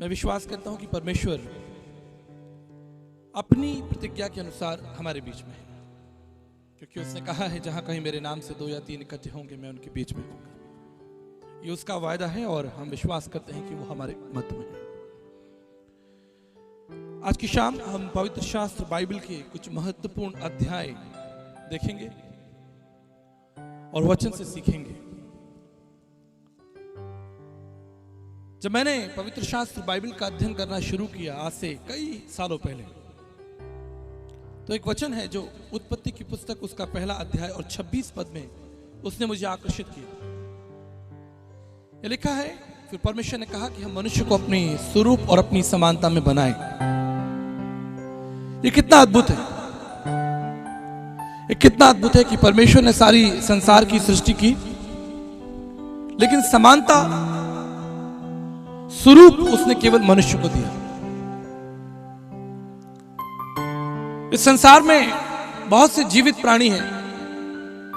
मैं विश्वास करता हूं कि परमेश्वर अपनी प्रतिज्ञा के अनुसार हमारे बीच में है, क्योंकि उसने कहा है जहां कहीं मेरे नाम से 2 या 3 इकट्ठे होंगे मैं उनके बीच में होऊंगा। ये उसका वायदा है और हम विश्वास करते हैं कि वो हमारे मध्य में है। आज की शाम हम पवित्र शास्त्र बाइबल के कुछ महत्वपूर्ण अध्याय देखेंगे और वचन से सीखेंगे। जब मैंने पवित्र शास्त्र बाइबल का अध्ययन करना शुरू किया आज से कई सालों पहले, तो एक वचन है जो उत्पत्ति की पुस्तक उसका पहला अध्याय और 26 पद में उसने मुझे आकर्षित किया। यह लिखा है, फिर परमेश्वर ने कहा कि हम मनुष्य को अपनी स्वरूप और अपनी समानता में बनाएं। ये कितना अद्भुत है, ये कितना अद्भुत है कि परमेश्वर ने सारी संसार की सृष्टि की, लेकिन समानता स्वरूप उसने केवल मनुष्य को दिया। इस संसार में बहुत से जीवित प्राणी हैं,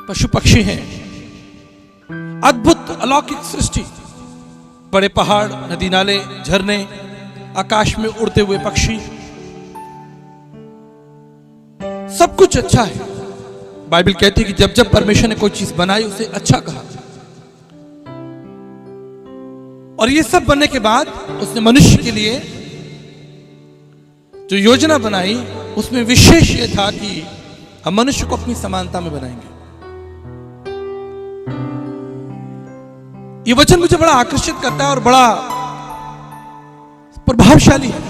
पशु पक्षी हैं, अद्भुत अलौकिक सृष्टि, बड़े पहाड़, नदी नाले, झरने, आकाश में उड़ते हुए पक्षी, सब कुछ अच्छा है। बाइबल कहती है कि जब जब परमेश्वर ने कोई चीज बनाई उसे अच्छा कहा, और ये सब बनने के बाद उसने मनुष्य के लिए जो योजना बनाई उसमें विशेष ये था कि हम मनुष्य को अपनी समानता में बनाएंगे। ये वचन मुझे बड़ा आकर्षित करता है और बड़ा प्रभावशाली है।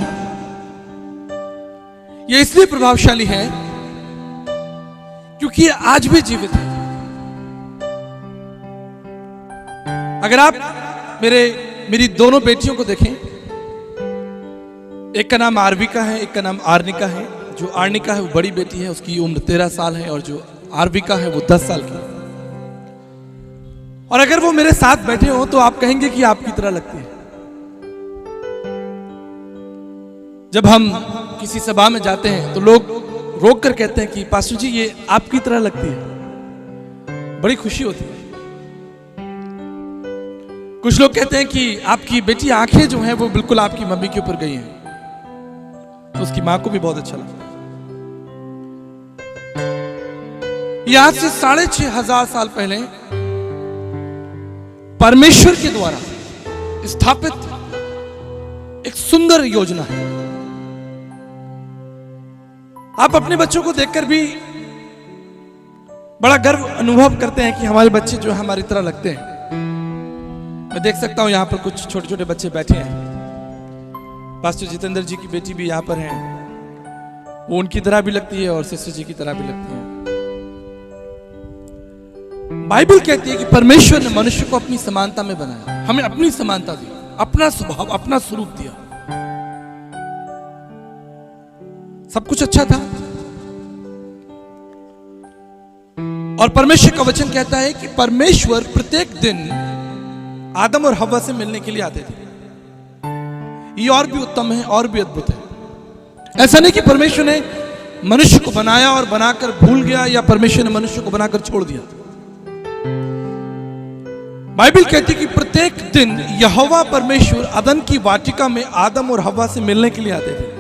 ये इसलिए प्रभावशाली है क्योंकि ये आज भी जीवित है। अगर आप मेरी दोनों बेटियों को देखें, एक का नाम आरविका है, एक का नाम आर्निका है। जो आर्निका है वो बड़ी बेटी है, उसकी उम्र 13 साल है, और जो आरविका है वो 10 साल की है। और अगर वो मेरे साथ बैठे हो तो आप कहेंगे कि आपकी तरह लगती है। जब हम किसी सभा में जाते हैं तो लोग रोक कर कहते हैं कि पास्टर जी ये आपकी तरह लगती है, बड़ी खुशी होती है। कुछ लोग कहते हैं कि आपकी बेटी आंखें जो हैं वो बिल्कुल आपकी मम्मी के ऊपर गई हैं, तो उसकी मां को भी बहुत अच्छा लगता है। ये आज से 6500 साल पहले परमेश्वर के द्वारा स्थापित एक सुंदर योजना है। आप अपने बच्चों को देखकर भी बड़ा गर्व अनुभव करते हैं कि हमारे बच्चे जो हमारी तरह लगते हैं। मैं देख सकता हूं यहां पर कुछ छोटे छोटे बच्चे बैठे हैं। पास्टर जितेंद्र जी की बेटी भी यहां पर हैं, वो उनकी तरह भी लगती है और सिस्टर जी की तरह भी लगती है। बाइबल कहती है कि परमेश्वर ने मनुष्य को अपनी समानता में बनाया, हमें अपनी समानता दी, अपना स्वभाव, अपना स्वरूप दिया। सब कुछ अच्छा था। और परमेश्वर का वचन कहता है कि परमेश्वर प्रत्येक दिन आदम और हव्वा से मिलने के लिए आते थे। ये और भी उत्तम है और भी अद्भुत है। ऐसा नहीं कि परमेश्वर ने मनुष्य को बनाया और बनाकर भूल गया, या परमेश्वर ने मनुष्य को बनाकर छोड़ दिया। बाइबल कहती है कि प्रत्येक दिन यहोवा परमेश्वर अदन की वाटिका में आदम और हव्वा से मिलने के लिए आते थे।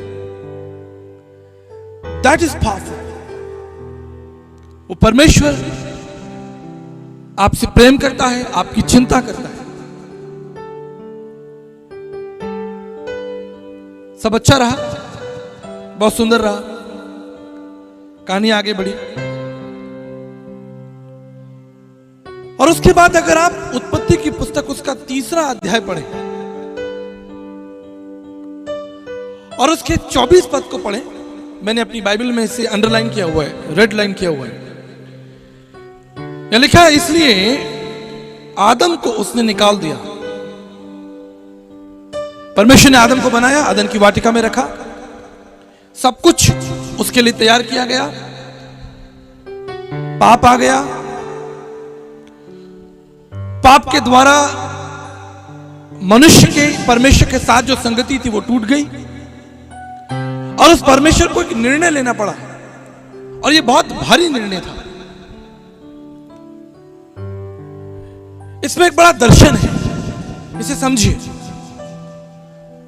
That is powerful. वो परमेश्वर आपसे प्रेम करता है, आपकी चिंता करता है। सब अच्छा रहा, बहुत सुंदर रहा, कहानी आगे बढ़ी। और उसके बाद अगर आप उत्पत्ति की पुस्तक उसका 3रा अध्याय पढ़ें और उसके 24 पद को पढ़ें, मैंने अपनी बाइबल में इसे अंडरलाइन किया हुआ है, रेड लाइन किया हुआ है। यह लिखा है, इसलिए आदम को उसने निकाल दिया। परमेश्वर ने आदम को बनाया, आदम की वाटिका में रखा, सब कुछ उसके लिए तैयार किया गया। पाप आ गया, पाप के द्वारा मनुष्य के परमेश्वर के साथ जो संगति थी वो टूट गई, और उस परमेश्वर को एक निर्णय लेना पड़ा, और ये बहुत भारी निर्णय था। इसमें एक बड़ा दर्शन है, इसे समझिए।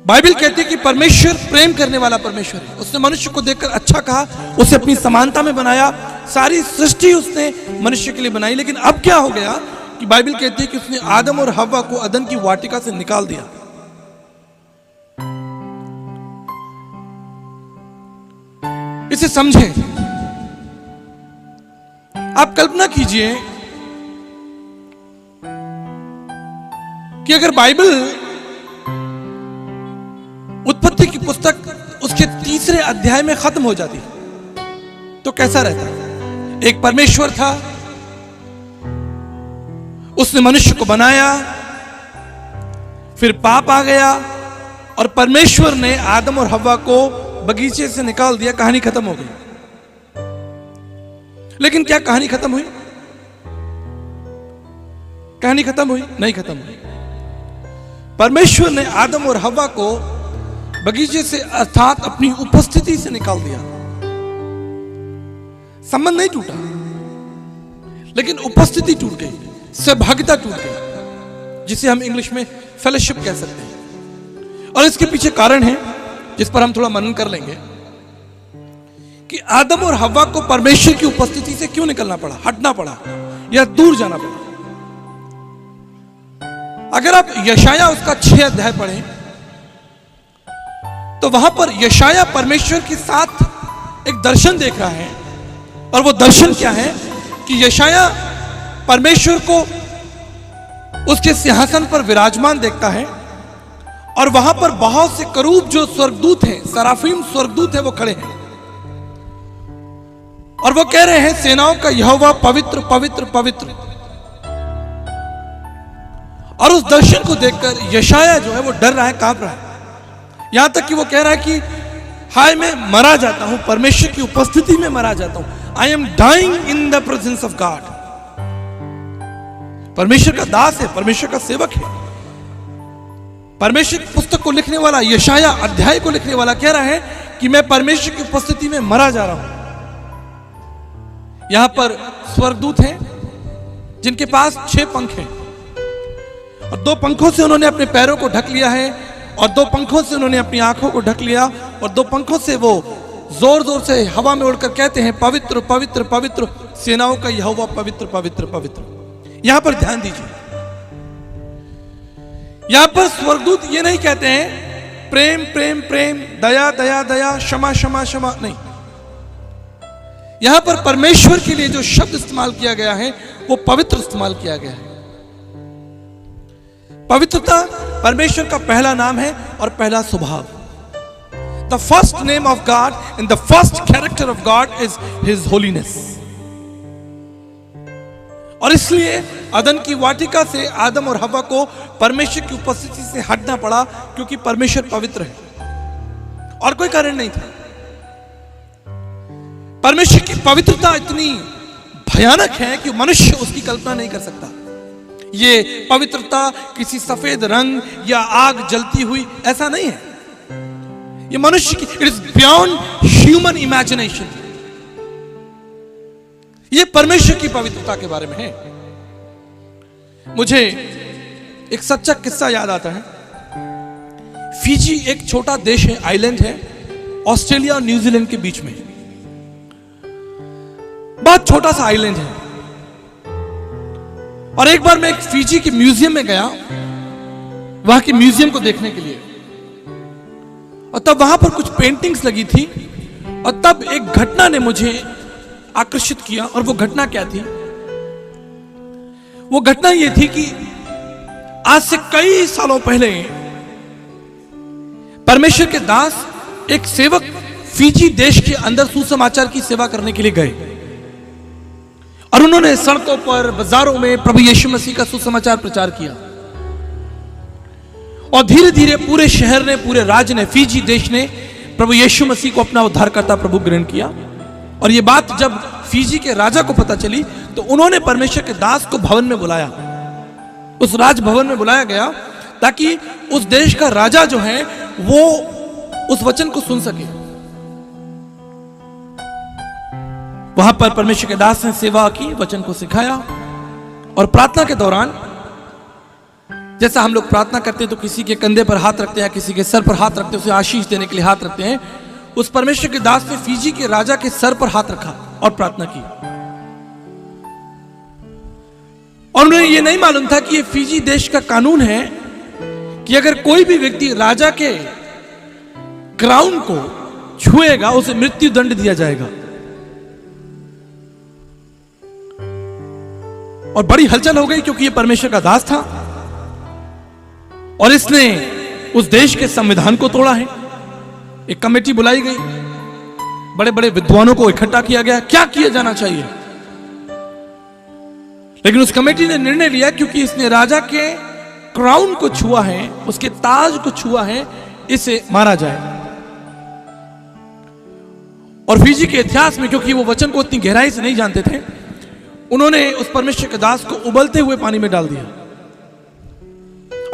बाइबल कहती है कि परमेश्वर प्रेम करने वाला परमेश्वर है। उसने मनुष्य को देखकर अच्छा कहा, उसे अपनी समानता में बनाया, सारी सृष्टि उसने मनुष्य के लिए बनाई। लेकिन अब क्या हो गया कि बाइबल कहती है कि उसने आदम और हव्वा को अदन की वाटिका से निकाल दिया। इसे समझें। आप कल्पना कीजिए कि अगर बाइबल उत्पत्ति की पुस्तक उसके 3 अध्याय में खत्म हो जाती तो कैसा रहता। एक परमेश्वर था, उसने मनुष्य को बनाया, फिर पाप आ गया और परमेश्वर ने आदम और हव्वा को बगीचे से निकाल दिया, कहानी खत्म हो गई। लेकिन क्या कहानी खत्म हुई? कहानी खत्म हुई? नहीं खत्म हुई। परमेश्वर ने आदम और हव्वा को बगीचे से अर्थात अपनी उपस्थिति से निकाल दिया। संबंध नहीं टूटा, लेकिन उपस्थिति टूट गई, सहभागिता टूट गई, जिसे हम इंग्लिश में फेलोशिप कह सकते हैं। और इसके पीछे कारण है जिस पर हम थोड़ा मनन कर लेंगे कि आदम और हव्वा को परमेश्वर की उपस्थिति से क्यों निकलना पड़ा, हटना पड़ा या दूर जाना पड़ा। अगर आप यशाया उसका 6 अध्याय पढ़ें तो वहां पर यशाया परमेश्वर के साथ एक दर्शन देख रहा है। और वो दर्शन क्या है कि यशाया परमेश्वर को उसके सिंहासन पर विराजमान देखता है और वहां पर बहुत से करूब जो स्वर्गदूत हैं, सराफीम स्वर्गदूत हैं, वो खड़े हैं और वो कह रहे हैं सेनाओं का यहोवा पवित्र पवित्र पवित्र। और उस दर्शन को देखकर यशाया जो है वो डर रहा है, कांप रहा है। यहां तक कि वो कह रहा है कि हाय मैं मरा जाता हूं, परमेश्वर की उपस्थिति में मरा जाता हूं। I am dying in the presence of God. परमेश्वर का दास है, परमेश्वर का सेवक है। परमेश्वर की पुस्तक को लिखने वाला, यशाया अध्याय को लिखने वाला कह रहा है कि मैं परमेश्वर की उपस्थिति में मरा जा रहा हूं। यहां पर स्वर्गदूत हैं जिनके पास 6 पंख हैं और 2 पंखों से उन्होंने अपने पैरों को ढक लिया है और 2 पंखों से उन्होंने अपनी आंखों को ढक लिया और 2 पंखों से वो जोर जोर से हवा में उड़कर कहते हैं पवित्र पवित्र पवित्र, सेनाओं का यहोवा पवित्र पवित्र पवित्र। यहां पर ध्यान दीजिए, यहां पर स्वर्गदूत ये नहीं कहते हैं प्रेम प्रेम प्रेम, दया दया दया, क्षमा क्षमा क्षमा, नहीं। यहां पर परमेश्वर के लिए जो शब्द इस्तेमाल किया गया है वो पवित्र इस्तेमाल किया गया है। पवित्रता परमेश्वर का पहला नाम है और पहला स्वभाव। The first name of God and the first character of God is his holiness. और इसलिए अदन की वाटिका से आदम और हव्वा को परमेश्वर की उपस्थिति से हटना पड़ा, क्योंकि परमेश्वर पवित्र है और कोई कारण नहीं था। परमेश्वर की पवित्रता इतनी भयानक है कि मनुष्य उसकी कल्पना नहीं कर सकता। ये पवित्रता किसी सफेद रंग या आग जलती हुई ऐसा नहीं है, ये मनुष्य की, it is beyond human imagination. ये परमेश्वर की पवित्रता के बारे में है। मुझे एक सच्चा किस्सा याद आता है। फिजी एक छोटा देश है, आइलैंड है, ऑस्ट्रेलिया और न्यूजीलैंड के बीच में, बहुत छोटा सा आइलैंड है। और एक बार मैं एक फिजी के म्यूजियम में गया, वहां के म्यूजियम को देखने के लिए, और तब वहां पर कुछ पेंटिंग्स लगी थी और तब एक घटना ने मुझे आकर्षित किया। और वो घटना क्या थी? वो घटना ये थी कि आज से कई सालों पहले परमेश्वर के दास, एक सेवक फिजी देश के अंदर सुसमाचार की सेवा करने के लिए गए और उन्होंने सड़कों पर, बाजारों में प्रभु यीशु मसीह का सुसमाचार प्रचार किया। और धीरे धीरे पूरे शहर ने, पूरे राज्य ने, फिजी देश ने प्रभु यीशु मसीह को अपना उद्धारकर्ता प्रभु ग्रहण किया। और यह बात जब फिजी के राजा को पता चली तो उन्होंने परमेश्वर के दास को भवन में बुलाया, उस राज भवन में बुलाया गया, ताकि उस देश का राजा जो है वो उस वचन को सुन सके। वहां पर परमेश्वर के दास ने सेवा की, वचन को सिखाया। और प्रार्थना के दौरान जैसा हम लोग प्रार्थना करते हैं तो किसी के कंधे पर हाथ रखते हैं, किसी के सर पर हाथ रखते हैं, उसे आशीष देने के लिए हाथ रखते हैं। उस परमेश्वर के दास ने फीजी के राजा के सर पर हाथ रखा और प्रार्थना की। और उन्हें यह नहीं मालूम था कि यह फीजी देश का कानून है कि अगर कोई भी व्यक्ति राजा के क्राउन को छुएगा उसे मृत्यु दंड दिया जाएगा। और बड़ी हलचल हो गई क्योंकि यह परमेश्वर का दास था और इसने उस देश के संविधान को तोड़ा है। एक कमेटी बुलाई गई, बड़े बड़े विद्वानों को इकट्ठा किया गया, क्या किया जाना चाहिए। लेकिन उस कमेटी ने निर्णय लिया क्योंकि इसने राजा के क्राउन को छुआ है, उसके ताज को छुआ है, इसे मारा जाए। और फीजी के इतिहास में, क्योंकि वो वचन को उतनी गहराई से नहीं जानते थे, उन्होंने उस परमेश्वर के दास को उबलते हुए पानी में डाल दिया।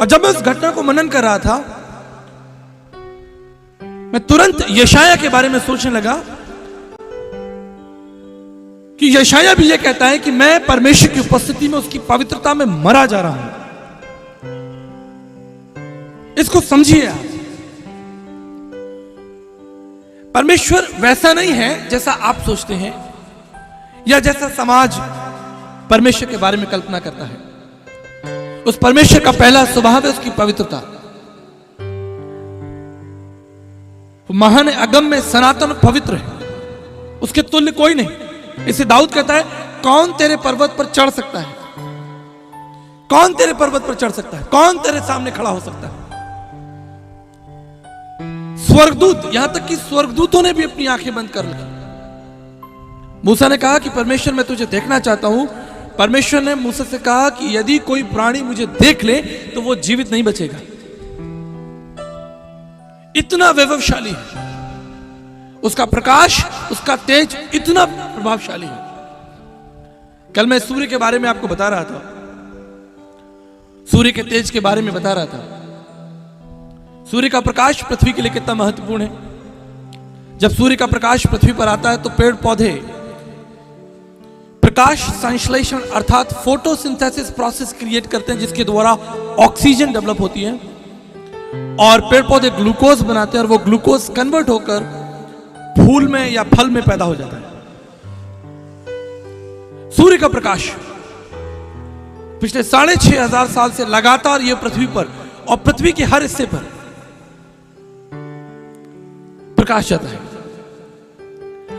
और जब मैं उस घटना को मनन कर रहा था, मैं तुरंत यशाया के बारे में सोचने लगा कि यशाया भी यह कहता है कि मैं परमेश्वर की उपस्थिति में उसकी पवित्रता में मरा जा रहा हूं। इसको समझिए आप। परमेश्वर वैसा नहीं है जैसा आप सोचते हैं या जैसा समाज परमेश्वर के बारे में कल्पना करता है। उस परमेश्वर का पहला स्वभाव है उसकी पवित्रता। महान अगम में सनातन पवित्र है, उसके तुल्य कोई नहीं। इसे दाऊद कहता है, कौन तेरे पर्वत पर चढ़ सकता है, कौन तेरे पर्वत पर चढ़ सकता है, कौन तेरे सामने खड़ा हो सकता है। स्वर्गदूत, यहां तक कि स्वर्गदूतों ने भी अपनी आंखें बंद कर ली। मूसा ने कहा कि परमेश्वर मैं तुझे देखना चाहता हूं। परमेश्वर ने मूसा से कहा कि यदि कोई प्राणी मुझे देख ले तो वो जीवित नहीं बचेगा। इतना वैभवशाली है उसका प्रकाश, उसका तेज इतना प्रभावशाली है। कल मैं सूर्य के बारे में आपको बता रहा था, सूर्य के तेज के बारे में बता रहा था। सूर्य का प्रकाश पृथ्वी के लिए कितना महत्वपूर्ण है। जब सूर्य का प्रकाश पृथ्वी पर आता है तो पेड़ पौधे प्रकाश संश्लेषण अर्थात फोटोसिंथेसिस प्रोसेस क्रिएट करते हैं, जिसके द्वारा ऑक्सीजन डेवलप होती है और पेड़ पौधे ग्लूकोज बनाते हैं और वो ग्लूकोज कन्वर्ट होकर फूल में या फल में पैदा हो जाता है। सूर्य का प्रकाश पिछले 6,500 साल से लगातार ये पृथ्वी पर और पृथ्वी के हर हिस्से पर प्रकाश जाता है।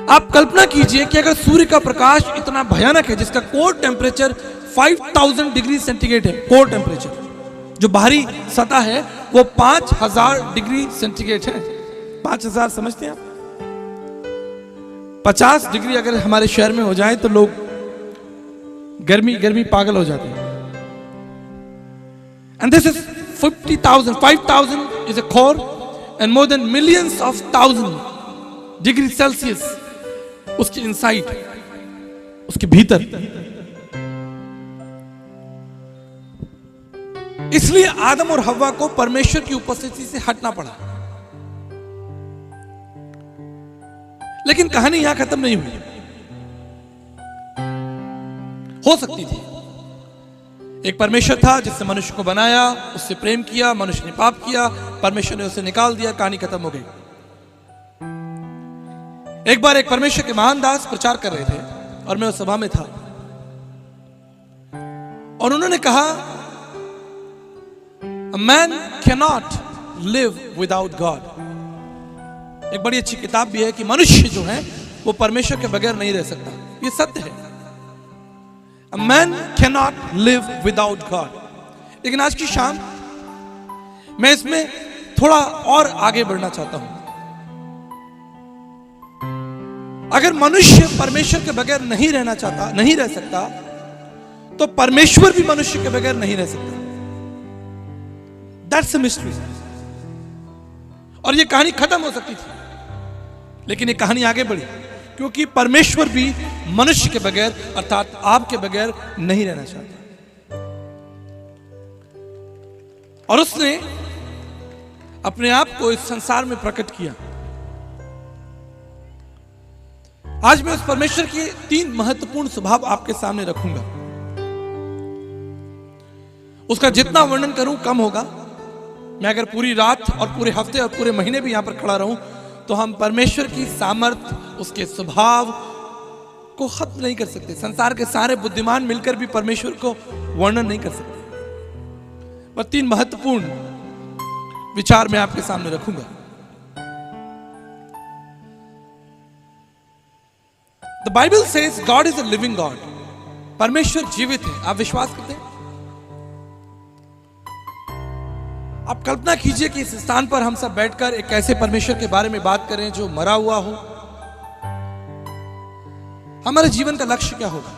आप कल्पना कीजिए कि अगर सूर्य का प्रकाश इतना भयानक है, जिसका कोर टेम्परेचर 5000 डिग्री सेंटीग्रेड है, कोर टेम्परेचर जो बाहरी सतह है वो 5000 डिग्री सेंटीग्रेड है। 5000 समझते हैं आप? 50 डिग्री अगर हमारे शहर में हो जाए तो लोग गर्मी पागल हो जाते हैं। And this is 5000 is a core and more than millions of thousand degree Celsius उसके इनसाइड, उसके भीतर। इसलिए आदम और हव्वा को परमेश्वर की उपस्थिति से हटना पड़ा। लेकिन कहानी यहां खत्म नहीं हुई। हो सकती थी। एक परमेश्वर था जिसने मनुष्य को बनाया, उससे प्रेम किया, मनुष्य ने पाप किया, परमेश्वर ने उसे निकाल दिया, कहानी खत्म हो गई। एक बार एक परमेश्वर के महान दास प्रचार कर रहे थे और मैं उस सभा में था और उन्होंने कहा, A man cannot live without God। एक बड़ी अच्छी किताब भी है कि मनुष्य जो है वो परमेश्वर के बगैर नहीं रह सकता। ये सत्य है। A man cannot live without God। लेकिन आज की शाम मैं इसमें थोड़ा और आगे बढ़ना चाहता हूं। अगर मनुष्य परमेश्वर के बगैर नहीं रहना चाहता, नहीं रह सकता, तो परमेश्वर भी मनुष्य के बगैर नहीं रह सकता। That's a mystery। और ये कहानी खत्म हो सकती थी, लेकिन ये कहानी आगे बढ़ी क्योंकि परमेश्वर भी मनुष्य के बगैर अर्थात आपके बगैर नहीं रहना चाहता। और उसने अपने आप को इस संसार में प्रकट किया। आज मैं उस परमेश्वर के 3 महत्वपूर्ण स्वभाव आपके सामने रखूंगा। उसका जितना वर्णन करूं कम होगा। मैं अगर पूरी रात और पूरे हफ्ते और पूरे महीने भी यहां पर खड़ा रहूं तो हम परमेश्वर की सामर्थ्य, उसके स्वभाव को खत्म नहीं कर सकते। संसार के सारे बुद्धिमान मिलकर भी परमेश्वर को वर्णन नहीं कर सकते। पर 3 महत्वपूर्ण विचार मैं आपके सामने रखूंगा। The Bible says God is a living God. परमेश्वर जीवित है। आप विश्वास करते हैं? आप कल्पना कीजिए कि इस स्थान पर हम सब बैठकर एक ऐसे परमेश्वर के बारे में बात करें जो मरा हुआ हो। हमारे जीवन का लक्ष्य क्या होगा?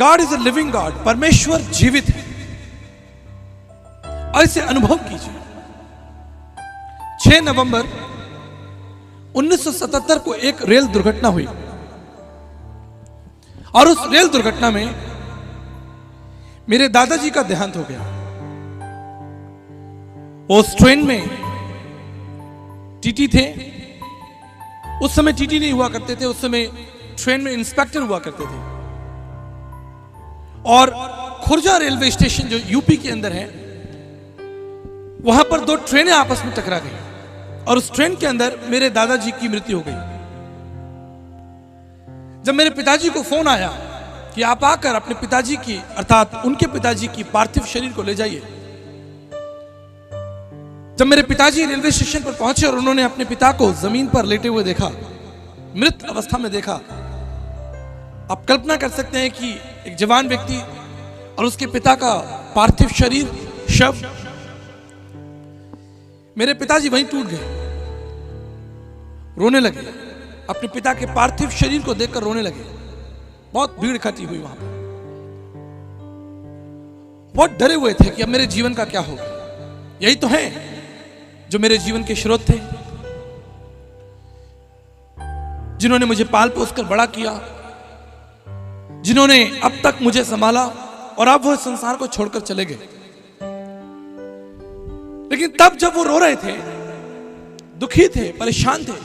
God is a living God. परमेश्वर जीवित है। और इसे अनुभव कीजिए। 6 नवंबर 1977 को एक रेल दुर्घटना हुई और उस रेल दुर्घटना में मेरे दादाजी का देहांत हो गया। उस ट्रेन में टीटी थे। उस समय टीटी नहीं हुआ करते थे, उस समय ट्रेन में इंस्पेक्टर हुआ करते थे। और खुर्जा रेलवे स्टेशन जो यूपी के अंदर है, वहां पर 2 ट्रेनें आपस में टकरा गई और उस ट्रेन के अंदर मेरे दादाजी की मृत्यु हो गई। जब मेरे पिताजी को फोन आया कि आप आकर अपने पिताजी की, अर्थात उनके पिताजी की पार्थिव शरीर को ले जाइए। जब मेरे पिताजी रेलवे स्टेशन पर पहुंचे और उन्होंने अपने पिता को जमीन पर लेटे हुए देखा, मृत अवस्था में देखा, आप कल्पना कर सकते हैं कि एक जवान व्यक्ति और उसके पिता का पार्थिव शरीर, शव। मेरे पिताजी वहीं टूट गए, रोने लगे। अपने पिता के पार्थिव शरीर को देखकर रोने लगे। बहुत भीड़ इकट्ठी हुई वहां पर। बहुत डरे हुए थे कि अब मेरे जीवन का क्या होगा। यही तो है जो मेरे जीवन के स्रोत थे, जिन्होंने मुझे पाल पोस कर बड़ा किया, जिन्होंने अब तक मुझे संभाला और अब वो संसार को छोड़कर चले गए। लेकिन तब जब वो रो रहे थे, दुखी थे, परेशान थे,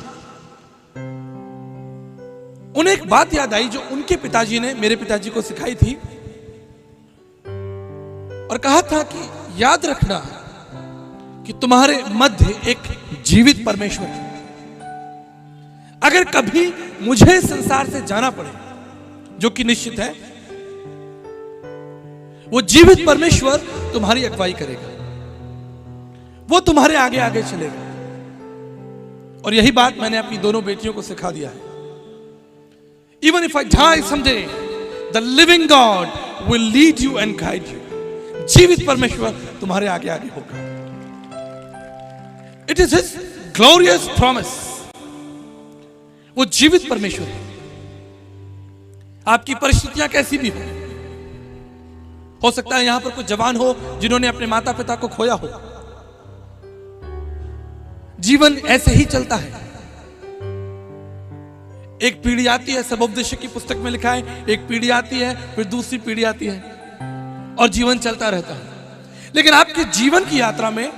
उन्हें एक बात याद आई जो उनके पिताजी ने मेरे पिताजी को सिखाई थी और कहा था कि याद रखना कि तुम्हारे मध्य एक जीवित परमेश्वर है। अगर कभी मुझे संसार से जाना पड़े, जो कि निश्चित है, वो जीवित परमेश्वर तुम्हारी अगुवाई करेगा, वो तुम्हारे आगे आगे चलेगा। और यही बात मैंने अपनी दोनों बेटियों को सिखा दिया है। Even if I die someday, the living God will lead you and guide you. जीवित परमेश्वर तुम्हारे आगे आगे होगा। It is His glorious promise. वो जीवित परमेश्वर है। आपकी परिस्थितियां कैसी भी हो सकता है यहां पर कुछ जवान हो जिन्होंने अपने माता पिता को खोया हो। जीवन ऐसे ही चलता है। एक पीढ़ी आती है, सबोपदेशक की पुस्तक में लिखा है, एक पीढ़ी आती है, फिर दूसरी पीढ़ी आती है और जीवन चलता रहता है। लेकिन आपके जीवन की यात्रा में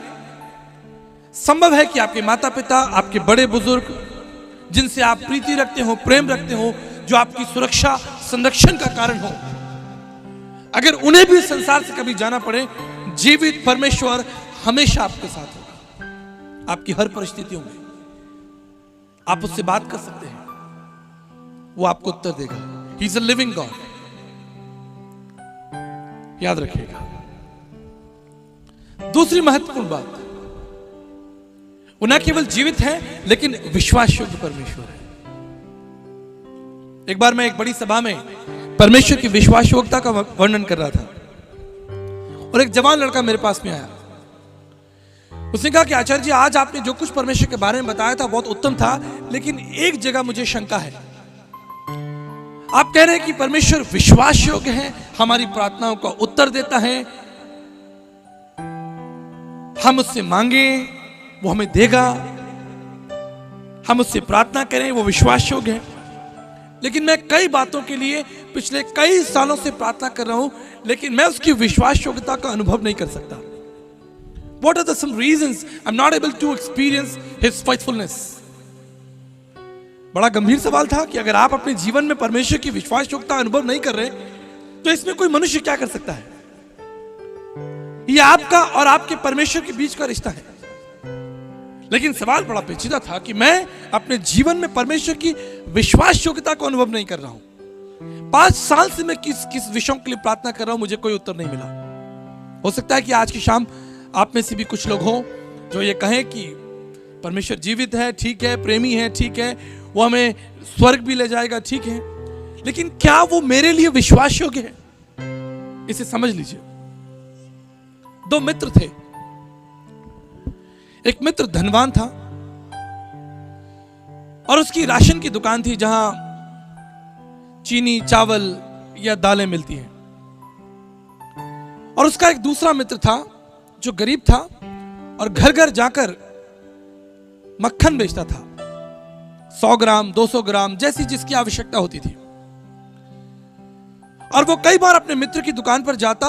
संभव है कि आपके माता पिता, आपके बड़े बुजुर्ग, जिनसे आप प्रीति रखते हो, प्रेम रखते हो, जो आपकी सुरक्षा संरक्षण का कारण हो, अगर उन्हें भी संसार से कभी जाना पड़े, जीवित परमेश्वर हमेशा आपके साथ होगा। आपकी हर परिस्थितियों में आप उससे बात कर सकते हैं, वो आपको उत्तर देगा। He is a living God. याद रखिएगा। दूसरी महत्वपूर्ण बात, वो न केवल जीवित है लेकिन विश्वास योग्य परमेश्वर है। एक बार मैं एक बड़ी सभा में परमेश्वर की विश्वास योग्यता का वर्णन कर रहा था और एक जवान लड़का मेरे पास में आया। उसने कहा कि आचार्य जी, आज आपने जो कुछ परमेश्वर के बारे में बताया था बहुत उत्तम था, लेकिन एक जगह मुझे शंका है। आप कह रहे हैं कि परमेश्वर विश्वास योग्य है, हमारी प्रार्थनाओं का उत्तर देता है, हम उससे मांगे वो हमें देगा, हम उससे प्रार्थना करें वो विश्वास योग्य है। लेकिन मैं कई बातों के लिए पिछले कई सालों से प्रार्थना कर रहा हूं, लेकिन मैं उसकी विश्वास योग्यता का अनुभव नहीं कर सकता। What are the some reasons I'm not able to experience His faithfulness? बड़ा गंभीर सवाल था कि अगर आप अपने जीवन में परमेश्वर की विश्वास योग्यता अनुभव नहीं कर रहे तो इसमें कोई मनुष्य क्या कर सकता है? ये आपका और आपके परमेश्वर के बीच का रिश्ता है। लेकिन सवाल बड़ा पेचीदा था कि मैं अपने जीवन में परमेश्वर की विश्वास योग्यता को अनुभव नहीं कर रहा हूं। 5 साल से मैं किस विषयों के लिए प्रार्थना कर रहा हूं, मुझे कोई उत्तर नहीं मिला। हो सकता है कि आज की शाम आप में से भी कुछ लोग हों जो ये कहें कि परमेश्वर जीवित है, ठीक है, प्रेमी है, ठीक है, वो हमें स्वर्ग भी ले जाएगा, ठीक है, लेकिन क्या वो मेरे लिए विश्वास योग्य है? इसे समझ लीजिए। 2 मित्र थे। एक मित्र धनवान था और उसकी राशन की दुकान थी जहां चीनी, चावल या दालें मिलती हैं। और उसका एक दूसरा मित्र था जो गरीब था और घर घर जाकर मक्खन बेचता था, 100 ग्राम, 200 ग्राम, जैसी जिसकी आवश्यकता होती थी। और वो कई बार अपने मित्र की दुकान पर जाता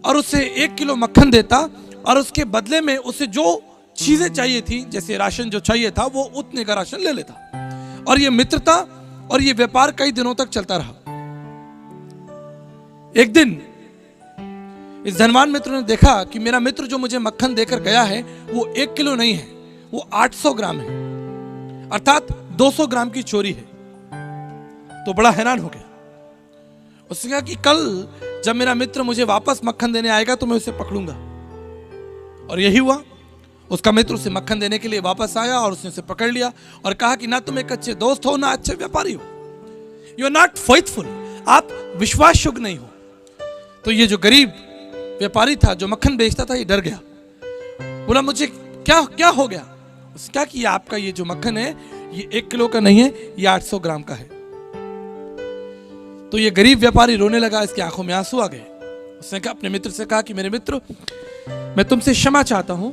और उसे 1 किलो मक्खन देता और उसके बदले में उसे जो चीजें चाहिए थी, जैसे राशन जो चाहिए था, वो उतने का राशन ले लेता। और ये मित्रता और ये व्यापार कई दिनों तक चलता रहा। एक दिन इस धनवान मित्र ने देखा कि मेरा मित्र जो मुझे मक्खन देकर गया है वो 1 किलो नहीं है, वो 800 ग्राम है, अर्थात 200 ग्राम की चोरी है। तो बड़ा हैरान हो गया। उसने कहा कि कल जब मेरा मित्र मुझे वापस मक्खन देने आएगा तो मैं उसे पकड़ूंगा। और यही हुआ। उसका मित्र उसे मक्खन देने के लिए वापस आया और उसने उसे पकड़ लिया और कहा कि ना तुम एक अच्छे दोस्त हो, ना अच्छे व्यापारी हो, यू आर नॉट फेथफुल, आप विश्वास योग्य नहीं हो। तो ये जो गरीब व्यापारी था जो मक्खन बेचता था, ये डर गया। बोला मुझे क्या क्या हो गया? उसने कहा कि आपका ये जो मक्खन है ये 1 किलो का नहीं है, ये 800 ग्राम का है। तो ये गरीब व्यापारी रोने लगा, इसकी आंखों में आंसू आ गए। उसने कहा अपने मित्र से कहा कि मेरे मित्र, मैं तुमसे क्षमा चाहता हूं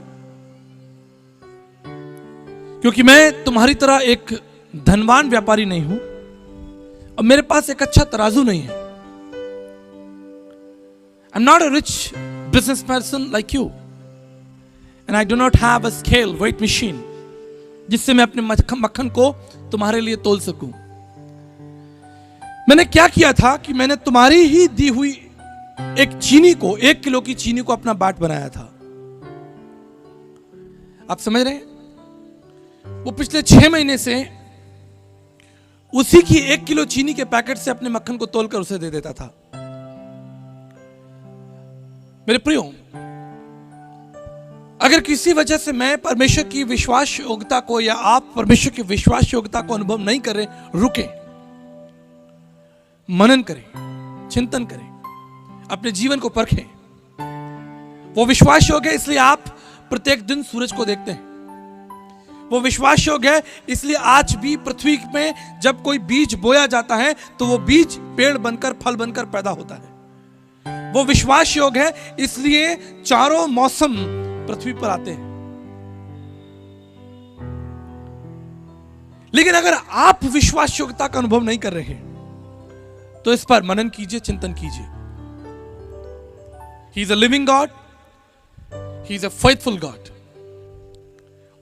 क्योंकि मैं तुम्हारी तरह एक धनवान व्यापारी नहीं हूं और मेरे पास एक अच्छा तराजू नहीं है। I'm not a rich business person like you and I do not have a scale weight machine जिससे मैं अपने मक्खन को तुम्हारे लिए तोल सकूं। मैंने क्या किया था कि मैंने तुम्हारी ही दी हुई एक चीनी को, 1 किलो की चीनी को अपना बाट बनाया था। आप समझ रहे हैं? वो पिछले 6 महीने से उसी की 1 किलो चीनी के पैकेट से अपने मक्खन को तोलकर उसे दे देता था। मेरे प्रियो, अगर किसी वजह से मैं परमेश्वर की विश्वास योग्यता को या आप परमेश्वर की विश्वास योग्यता को अनुभव नहीं कर रहे, रुके, मनन करें, चिंतन करें, अपने जीवन को परखें। वो विश्वास योग्य है इसलिए आप प्रत्येक दिन सूरज को देखते हैं। वो विश्वास योग्य है इसलिए आज भी पृथ्वी में जब कोई बीज बोया जाता है तो वो बीज पेड़ बनकर, फल बनकर पैदा होता है। वो विश्वास योग्य है इसलिए चारों मौसम पृथ्वी पर आते हैं। लेकिन अगर आप विश्वास योग्यता का अनुभव नहीं कर रहे हैं तो इस पर मनन कीजिए, चिंतन कीजिए। He is a living God, He is a faithful God।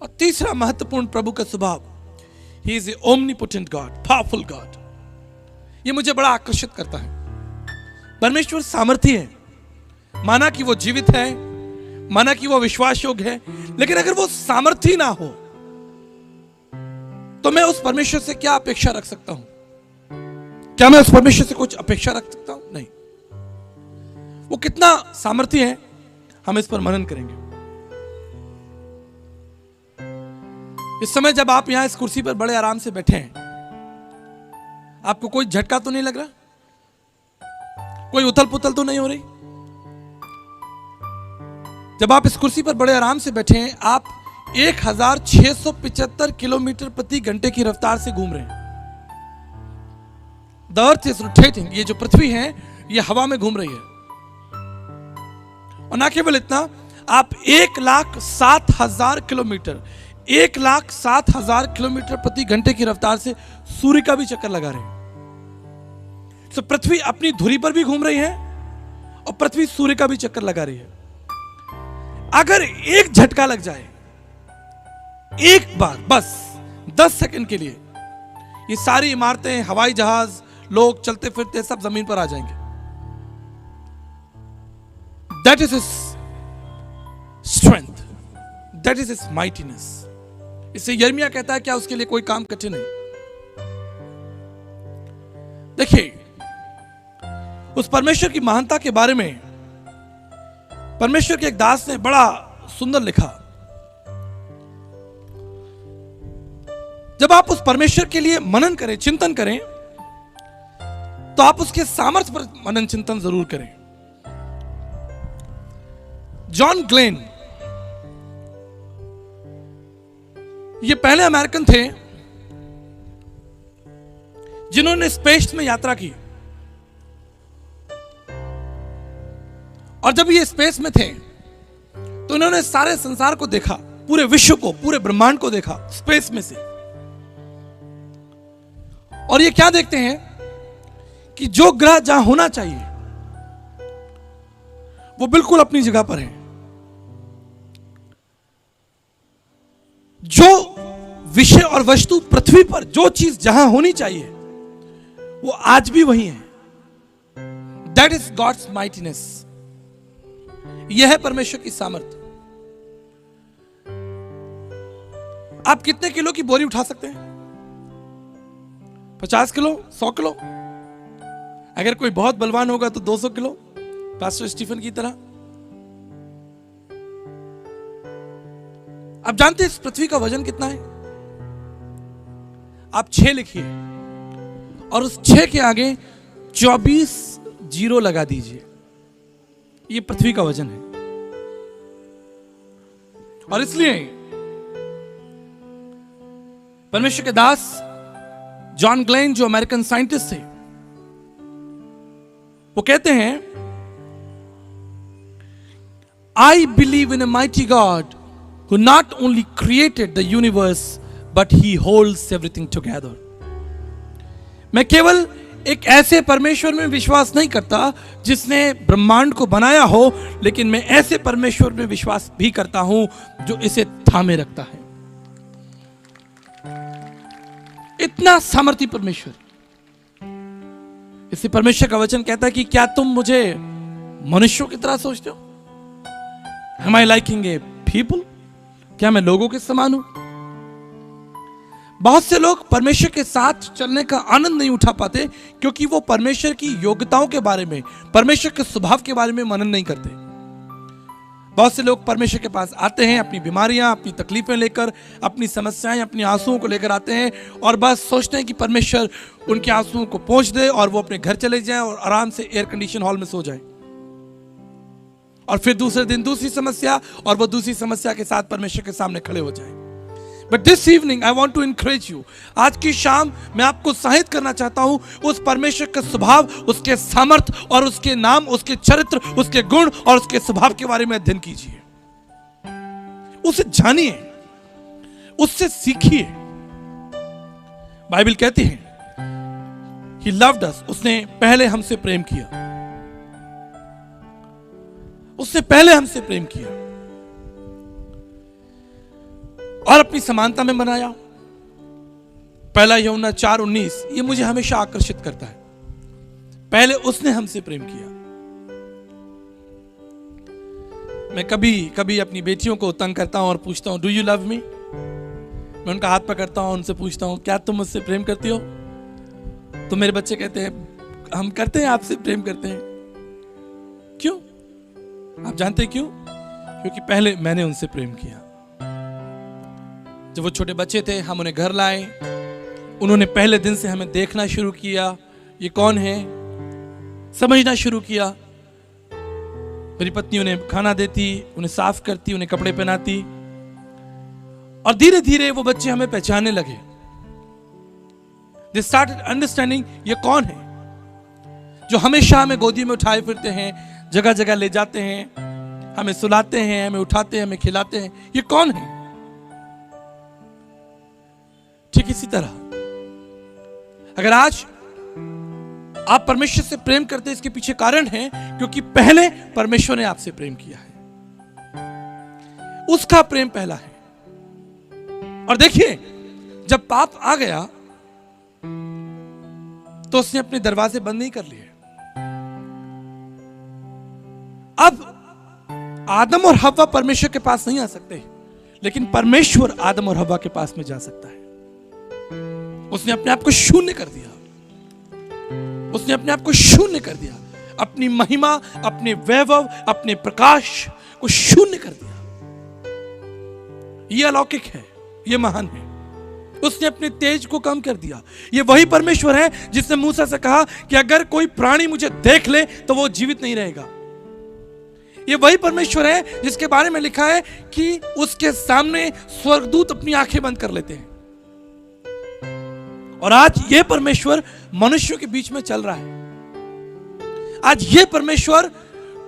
और तीसरा महत्वपूर्ण प्रभु का स्वभाव, He is a omnipotent God, powerful God। ये मुझे बड़ा आकर्षित करता है। परमेश्वर सामर्थी है, माना कि वो जीवित है, माना कि वो विश्वास योग्य है, लेकिन अगर वो सामर्थी ना हो तो मैं उस परमेश्वर से क्या अपेक्षा रख सकता हूं? क्या मैं उस परमेश्वर से कुछ अपेक्षा रख सकता हूं? नहीं। वो कितना सामर्थी है, हम इस पर मनन करेंगे। इस समय जब आप यहां इस कुर्सी पर बड़े आराम से बैठे हैं, आपको कोई झटका तो नहीं लग रहा? कोई उथल पुथल तो नहीं हो रही? जब आप इस कुर्सी पर बड़े आराम से बैठे हैं, आप 1675 किलोमीटर प्रति घंटे की रफ्तार से घूम रहे हैं। The earth is rotating। ये जो पृथ्वी है ये हवा में घूम रही है। और ना केवल इतना, आप 1,07,000 किलोमीटर 1,07,000 किलोमीटर प्रति घंटे की रफ्तार से सूर्य का भी चक्कर लगा रहे हैं। तो पृथ्वी अपनी धुरी पर भी घूम रही है और पृथ्वी सूर्य का भी चक्कर लगा रही है। अगर एक झटका लग जाए, एक बार बस 10 सेकंड के लिए, ये सारी इमारतें, हवाई जहाज, लोग चलते फिरते सब जमीन पर आ जाएंगे। That is his strength. That is his mightiness. इससे यिर्मयाह कहता है क्या उसके लिए कोई काम कठिन है? देखिए, उस परमेश्वर की महानता के बारे में परमेश्वर के एक दास ने बड़ा सुंदर लिखा। जब आप उस परमेश्वर के लिए मनन करें, चिंतन करें, तो आप उसके सामर्थ्य पर मनन चिंतन जरूर करें। जॉन ग्लेन, ये पहले अमेरिकन थे जिन्होंने स्पेस में यात्रा की। और जब ये स्पेस में थे तो इन्होंने सारे संसार को देखा, पूरे विश्व को, पूरे ब्रह्मांड को देखा स्पेस में से। और ये क्या देखते हैं कि जो ग्रह जहां होना चाहिए वो बिल्कुल अपनी जगह पर है। जो विषय और वस्तु पृथ्वी पर, जो चीज जहां होनी चाहिए वो आज भी वही है। That is God's mightiness. यह है परमेश्वर की सामर्थ्य। आप कितने किलो की बोरी उठा सकते हैं? 50 किलो, 100 किलो? अगर कोई बहुत बलवान होगा तो 200 किलो, पास्टर स्टीफन की तरह। आप जानते हैं इस पृथ्वी का वजन कितना है? आप 6 लिखिए और उस 6 के आगे 24 जीरो लगा दीजिए। ये पृथ्वी का वजन है। और इसलिए परमेश्वर के दास जॉन ग्लेन, जो अमेरिकन साइंटिस्ट थे, वो कहते हैं, I believe in a mighty God who not only created the universe but he holds everything together. मैं केवल एक ऐसे परमेश्वर में विश्वास नहीं करता जिसने ब्रह्मांड को बनाया हो, लेकिन मैं ऐसे परमेश्वर में विश्वास भी करता हूं जो इसे थामे रखता है। इतना सामर्थी परमेश्वर। इसी परमेश्वर का वचन कहता है कि क्या तुम मुझे मनुष्यों की तरह सोचते हो? Am I liking a people? क्या मैं लोगों के समान हूं? बहुत से लोग परमेश्वर के साथ चलने का आनंद नहीं उठा पाते क्योंकि वो परमेश्वर की योग्यताओं के बारे में, परमेश्वर के स्वभाव के बारे में मनन नहीं करते। बहुत से लोग परमेश्वर के पास आते हैं अपनी बीमारियां, अपनी तकलीफें लेकर, अपनी समस्याएं, अपनी आंसुओं को लेकर आते हैं और बस सोचते हैं कि परमेश्वर उनके आंसुओं को पोंछ दे और वो अपने घर चले जाएं और आराम से एयर कंडीशन हॉल में सो जाएं। और फिर दूसरे दिन दूसरी समस्या, और वो दूसरी समस्या के साथ परमेश्वर के सामने खड़े हो जाएं। But this evening I want to encourage you. आज की शाम मैं आपको उत्साहित करना चाहता हूं उस परमेश्वर का स्वभाव, उसके सामर्थ और उसके नाम, उसके चरित्र, उसके गुण और उसके स्वभाव के बारे में अध्ययन कीजिए। उसे जानिए, उससे सीखिए। बाइबल कहती है He loved us, उसने पहले हमसे प्रेम किया। उससे पहले हमसे प्रेम किया और अपनी समानता में बनाया। पहला यूहन्ना 4:19 ये मुझे हमेशा आकर्षित करता है। पहले उसने हमसे प्रेम किया। मैं कभी कभी अपनी बेटियों को तंग करता हूं और पूछता हूं, डू यू लव मी? मैं उनका हाथ पकड़ता हूं, उनसे पूछता हूं, क्या तुम मुझसे प्रेम करती हो? तो मेरे बच्चे कहते हैं, हम करते हैं, आपसे प्रेम करते हैं। क्यों? आप जानते हैं क्यों? क्योंकि पहले मैंने उनसे प्रेम किया। जब वो छोटे बच्चे थे, हम उन्हें घर लाए। उन्होंने पहले दिन से हमें देखना शुरू किया, ये कौन है, समझना शुरू किया। मेरी पत्नी उन्हें खाना देती, उन्हें साफ करती, उन्हें कपड़े पहनाती, और धीरे धीरे वो बच्चे हमें पहचानने लगे। They started understanding ये कौन है जो हमेशा हमें गोदी में उठाए फिरते हैं, जगह जगह ले जाते हैं, हमें सुलाते हैं, हमें उठाते हैं, हमें खिलाते हैं। ये कौन है? ठीक इसी तरह अगर आज आप परमेश्वर से प्रेम करते हैं, इसके पीछे कारण है क्योंकि पहले परमेश्वर ने आपसे प्रेम किया है। उसका प्रेम पहला है। और देखिए, जब पाप आ गया तो उसने अपने दरवाजे बंद नहीं कर लिए। अब आदम और हव्वा परमेश्वर के पास नहीं आ सकते, लेकिन परमेश्वर आदम और हव्वा के पास में जा सकता है। उसने अपने आप को शून्य कर दिया, उसने अपने आप को शून्य कर दिया, अपनी महिमा, अपने वैभव, अपने प्रकाश को शून्य कर दिया। यह अलौकिक है, यह महान है। उसने अपने तेज को कम कर दिया। यह वही परमेश्वर है जिसने मूसा से कहा कि अगर कोई प्राणी मुझे देख ले तो वो जीवित नहीं रहेगा। यह वही परमेश्वर है जिसके बारे में लिखा है कि उसके सामने स्वर्गदूत अपनी आंखें बंद कर लेते हैं। और आज यह परमेश्वर मनुष्यों के बीच में चल रहा है। आज यह परमेश्वर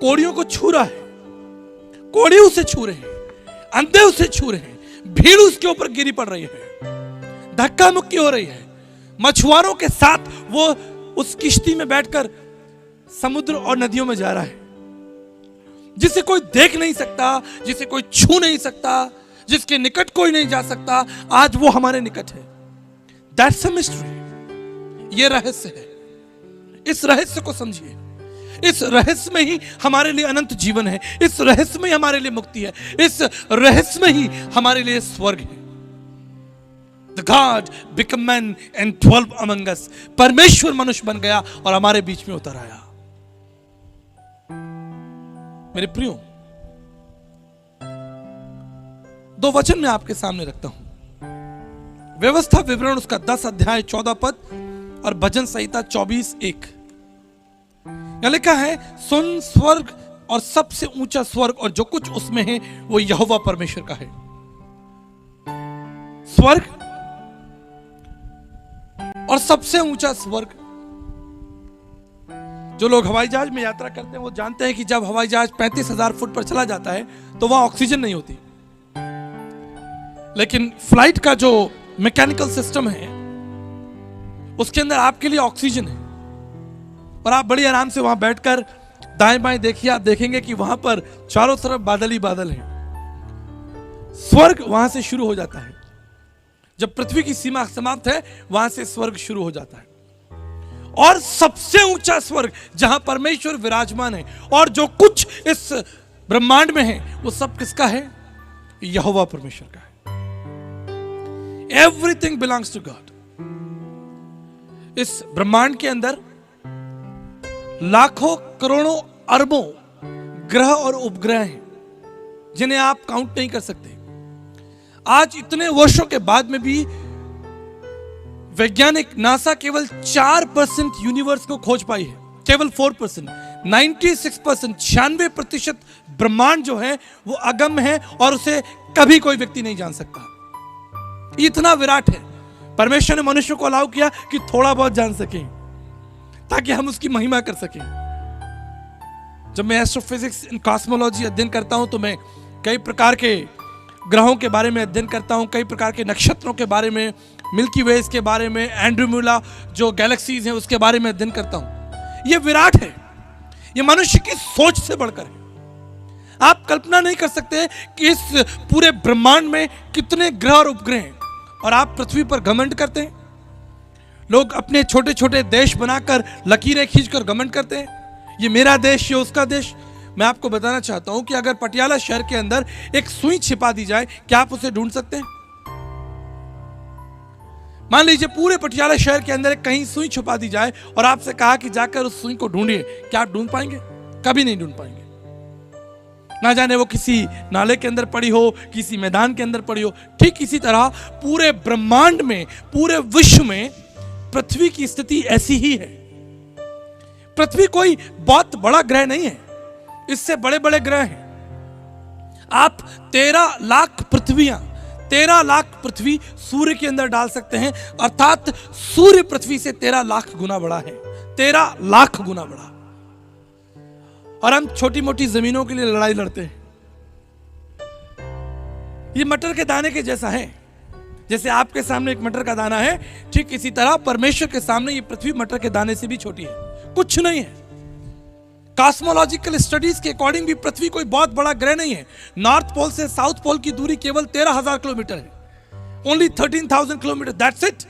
कोड़ियों को छू रहा है, कोड़ी उसे छू रहे हैं, अंधे उसे छू रहे हैं, भीड़ उसके ऊपर गिरी पड़ रही है, धक्का मुक्की हो रही है। मछुआरों के साथ वो उस किश्ती में बैठकर समुद्र और नदियों में जा रहा है, जिसे कोई देख नहीं सकता, जिसे कोई छू नहीं सकता, जिसके निकट कोई नहीं जा सकता, आज वो हमारे निकट है। That's a mystery। ये रहस्य है। इस रहस्य को समझिए। इस रहस्य में ही हमारे लिए अनंत जीवन है, इस रहस्य में ही हमारे लिए मुक्ति है, इस रहस्य में ही हमारे लिए स्वर्ग है। The God became man and dwelt among us। परमेश्वर मनुष्य बन गया और हमारे बीच में उतर आया। मेरे प्रियो, दो वचन मैं आपके सामने रखता हूं। व्यवस्था विवरण उसका 10 अध्याय 14 पद और भजन संहिता 24:1। यहां लिखा है, सुन, स्वर्ग और सबसे ऊंचा स्वर्ग और जो कुछ उसमें है वो यहोवा परमेश्वर का है। स्वर्ग और सबसे ऊंचा स्वर्ग। जो लोग हवाई जहाज में यात्रा करते हैं वो जानते हैं कि जब हवाई जहाज 35,000 फुट पर चला जाता है तो वहां ऑक्सीजन नहीं होती, लेकिन फ्लाइट का जो मैकेनिकल सिस्टम है उसके अंदर आपके लिए ऑक्सीजन है और आप बड़ी आराम से वहां बैठकर दाएं बाएं देखिए, आप देखेंगे कि वहां पर चारों तरफ बादल ही बादल हैं। स्वर्ग वहां से शुरू हो जाता है। जब पृथ्वी की सीमा समाप्त है वहां से स्वर्ग शुरू हो जाता है। और सबसे ऊंचा स्वर्ग जहां परमेश्वर विराजमान है और जो कुछ इस ब्रह्मांड में है वो सब किसका है? यहोवा परमेश्वर का है। Everything belongs to God. इस ब्रह्मांड के अंदर लाखों करोड़ों अरबों ग्रह और उपग्रह हैं जिन्हें आप काउंट नहीं कर सकते। आज इतने वर्षों के बाद में भी वैज्ञानिक नासा केवल 4% यूनिवर्स को खोज पाई है, केवल 4%। 96%, 96% ब्रह्मांड जो है वो अगम्य है और उसे कभी कोई व्यक्ति नहीं जान सकता। इतना विराट है। परमेश्वर ने मनुष्य को अलाउ किया कि थोड़ा बहुत जान सकें ताकि हम उसकी महिमा कर सकें। जब मैं एस्ट्रोफिजिक्स इन कॉस्मोलॉजी अध्ययन करता हूं तो मैं कई प्रकार के ग्रहों के बारे में अध्ययन करता हूं, कई प्रकार के नक्षत्रों के बारे में, मिल्की वेज के बारे में, एंड्रोमेडा जो गैलेक्सीज हैं उसके बारे में अध्ययन करता हूं। यह विराट है, यह मनुष्य की सोच से बढ़कर है। आप कल्पना नहीं कर सकते कि इस पूरे ब्रह्मांड में कितने ग्रह और उपग्रह हैं और आप पृथ्वी पर घमंड करते हैं। लोग अपने छोटे छोटे देश बनाकर लकीरें खींचकर घमंड करते हैं, ये मेरा देश, ये उसका देश। मैं आपको बताना चाहता हूं कि अगर पटियाला शहर के अंदर एक सुई छिपा दी जाए, क्या आप उसे ढूंढ सकते हैं? मान लीजिए पूरे पटियाला शहर के अंदर कहीं सुई छुपा दी जाए और आपसे कहा कि जाकर उस सुई को ढूंढिए, क्या आप ढूंढ पाएंगे? कभी नहीं ढूंढ पाएंगे। ना जाने वो किसी नाले के अंदर पड़ी हो, किसी मैदान के अंदर पड़ी हो। ठीक इसी तरह पूरे ब्रह्मांड में, पूरे विश्व में पृथ्वी की स्थिति ऐसी ही है। पृथ्वी कोई बहुत बड़ा ग्रह नहीं है, इससे बड़े बड़े ग्रह हैं। आप 13 लाख पृथ्वियां, 13 लाख पृथ्वी सूर्य के अंदर डाल सकते हैं, अर्थात सूर्य पृथ्वी से 13 लाख गुना बड़ा है, 13 लाख गुना बड़ा। और हम छोटी मोटी जमीनों के लिए लड़ाई लड़ते हैं। ये मटर के दाने के जैसा है। जैसे आपके सामने एक मटर का दाना है, ठीक इसी तरह परमेश्वर के सामने ये पृथ्वी मटर के दाने से भी छोटी है, कुछ नहीं है। कॉस्मोलॉजिकल स्टडीज के अकॉर्डिंग भी पृथ्वी कोई बहुत बड़ा ग्रह नहीं है। नॉर्थ पोल से साउथ पोल की दूरी केवल 13,000 किलोमीटर है, ओनली 13,000 किलोमीटर, दैट्स इट।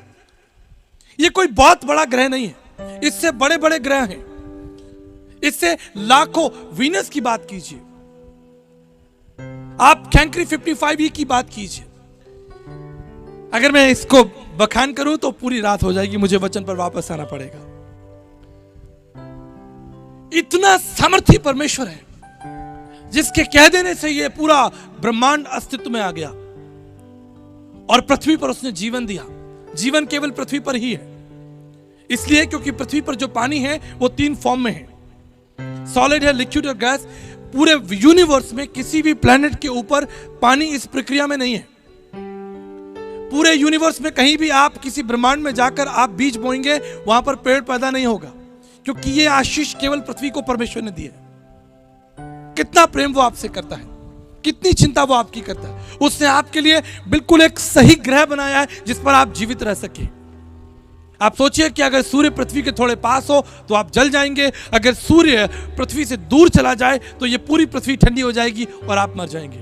ये कोई बहुत बड़ा ग्रह नहीं है, इससे बड़े बड़े ग्रह हैं, इससे लाखों। वीनस की बात कीजिए, आप कैंकरी 55 की बात कीजिए। अगर मैं इसको बखान करूं तो पूरी रात हो जाएगी, मुझे वचन पर वापस आना पड़ेगा। इतना सामर्थी परमेश्वर है जिसके कह देने से यह पूरा ब्रह्मांड अस्तित्व में आ गया और पृथ्वी पर उसने जीवन दिया। जीवन केवल पृथ्वी पर ही है, इसलिए क्योंकि पृथ्वी पर जो पानी है वो 3 फॉर्म में है, सॉलिड है, लिक्विड और गैस। पूरे यूनिवर्स में किसी भी प्लेनेट के ऊपर पानी इस प्रक्रिया में नहीं है। पूरे यूनिवर्स में कहीं भी आप किसी ब्रह्मांड में जाकर आप बीज बोएंगे, वहां पर पेड़ पैदा नहीं होगा, क्योंकि ये आशीष केवल पृथ्वी को परमेश्वर ने दी है। कितना प्रेम वो आपसे करता है, कितनी चिंता वो आपकी करता है। उसने आपके लिए बिल्कुल एक सही ग्रह बनाया है जिस पर आप जीवित रह सके। आप सोचिए कि अगर सूर्य पृथ्वी के थोड़े पास हो तो आप जल जाएंगे, अगर सूर्य पृथ्वी से दूर चला जाए तो ये पूरी पृथ्वी ठंडी हो जाएगी और आप मर जाएंगे।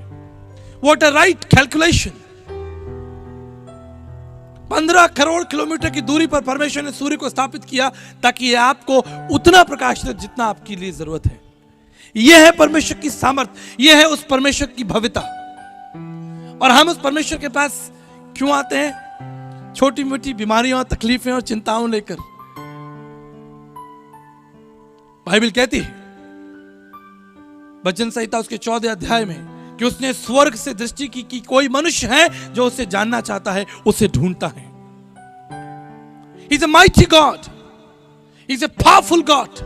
What a right calculation. 15 crore kilometre की दूरी पर परमेश्वर ने सूर्य को स्थापित किया ताकि ये आपको उतना प्रकाश दे जितना आपके लिए जरूरत है। यह है परमेश्वर की सामर्थ्य, यह है उस परमेश्वर की भव्यता। और हम उस परमेश्वर के पास क्यों आते हैं? छोटी मोटी बीमारियों, तकलीफें और चिंताओं लेकर। बाइबल कहती है वचन संहिता उसके 14 अध्याय में कि उसने स्वर्ग से दृष्टि की कि कोई मनुष्य है जो उसे जानना चाहता है, उसे ढूंढता है। He is a mighty God. He is a powerful God.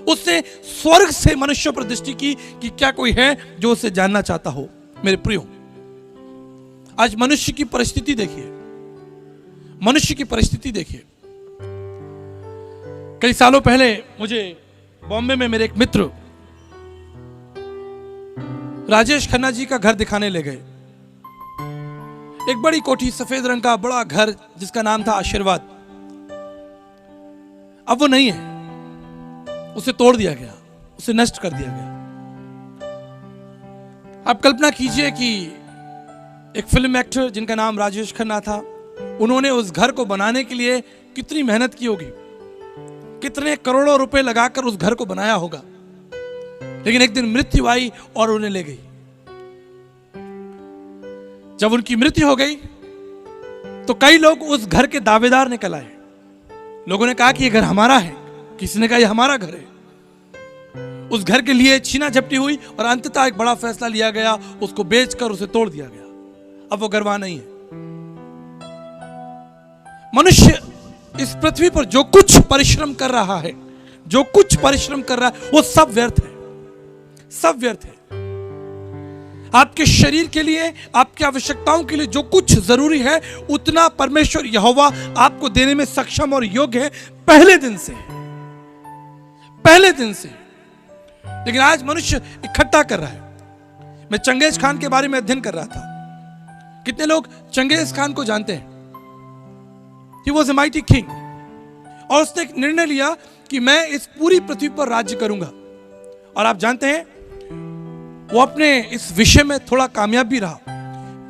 उसने स्वर्ग से मनुष्यों पर दृष्टि की कि क्या कोई है जो उसे जानना चाहता हो। मेरे प्रियो, आज मनुष्य की परिस्थिति देखिए, मनुष्य की परिस्थिति देखिए। कई सालों पहले मुझे बॉम्बे में मेरे एक मित्र राजेश खन्ना जी का घर दिखाने ले गए। एक बड़ी कोठी, सफेद रंग का बड़ा घर जिसका नाम था आशीर्वाद। अब वो नहीं है, उसे तोड़ दिया गया, उसे नष्ट कर दिया गया। आप कल्पना कीजिए कि एक फिल्म एक्टर जिनका नाम राजेश खन्ना था, उन्होंने उस घर को बनाने के लिए कितनी मेहनत की होगी, कितने करोड़ों रुपए लगाकर उस घर को बनाया होगा। लेकिन एक दिन मृत्यु आई और उन्हें ले गई। जब उनकी मृत्यु हो गई तो कई लोग उस घर के दावेदार निकल आए। लोगों ने कहा कि ये घर हमारा है, किसी ने कहा ये हमारा घर है। उस घर के लिए छीना झपटी हुई और अंततः एक बड़ा फैसला लिया गया, उसको बेचकर उसे तोड़ दिया गया। अब वो घर वहां नहीं है। मनुष्य इस पृथ्वी पर जो कुछ परिश्रम कर रहा है, जो कुछ परिश्रम कर रहा है, वो सब व्यर्थ है, सब व्यर्थ है। आपके शरीर के लिए, आपकी आवश्यकताओं के लिए जो कुछ जरूरी है, उतना परमेश्वर यहोवा आपको देने में सक्षम और योग्य है पहले दिन से, पहले दिन से। लेकिन आज मनुष्य इकट्ठा कर रहा है। मैं चंगेज खान के बारे में अध्ययन कर रहा था। कितने लोग चंगेज खान को जानते हैं? He was a mighty king. और उसने एक निर्णय लिया कि मैं इस पूरी पृथ्वी पर राज्य करूंगा। और आप जानते हैं, वो अपने इस विषय में थोड़ा कामयाब भी रहा।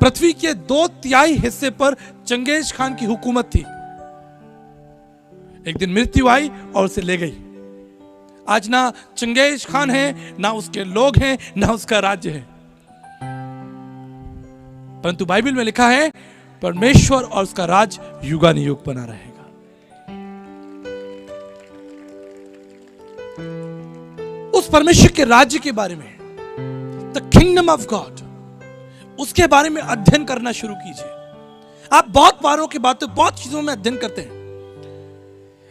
पृथ्वी के 2/3 हिस्से पर चंगेज खान की हुकूमत थी। एक दिन मृत्यु आई और उसे ले गई। आज ना चंगेज खान है, ना उसके लोग हैं, ना उसका राज्य है। परंतु बाइबल में लिखा है परमेश्वर और उसका राज युगानुयुग बना रहेगा। उस परमेश्वर के राज्य के बारे में, द किंगडम ऑफ गॉड, उसके बारे में अध्ययन करना शुरू कीजिए। आप बहुत बारों की बातें, बहुत चीजों में अध्ययन करते हैं,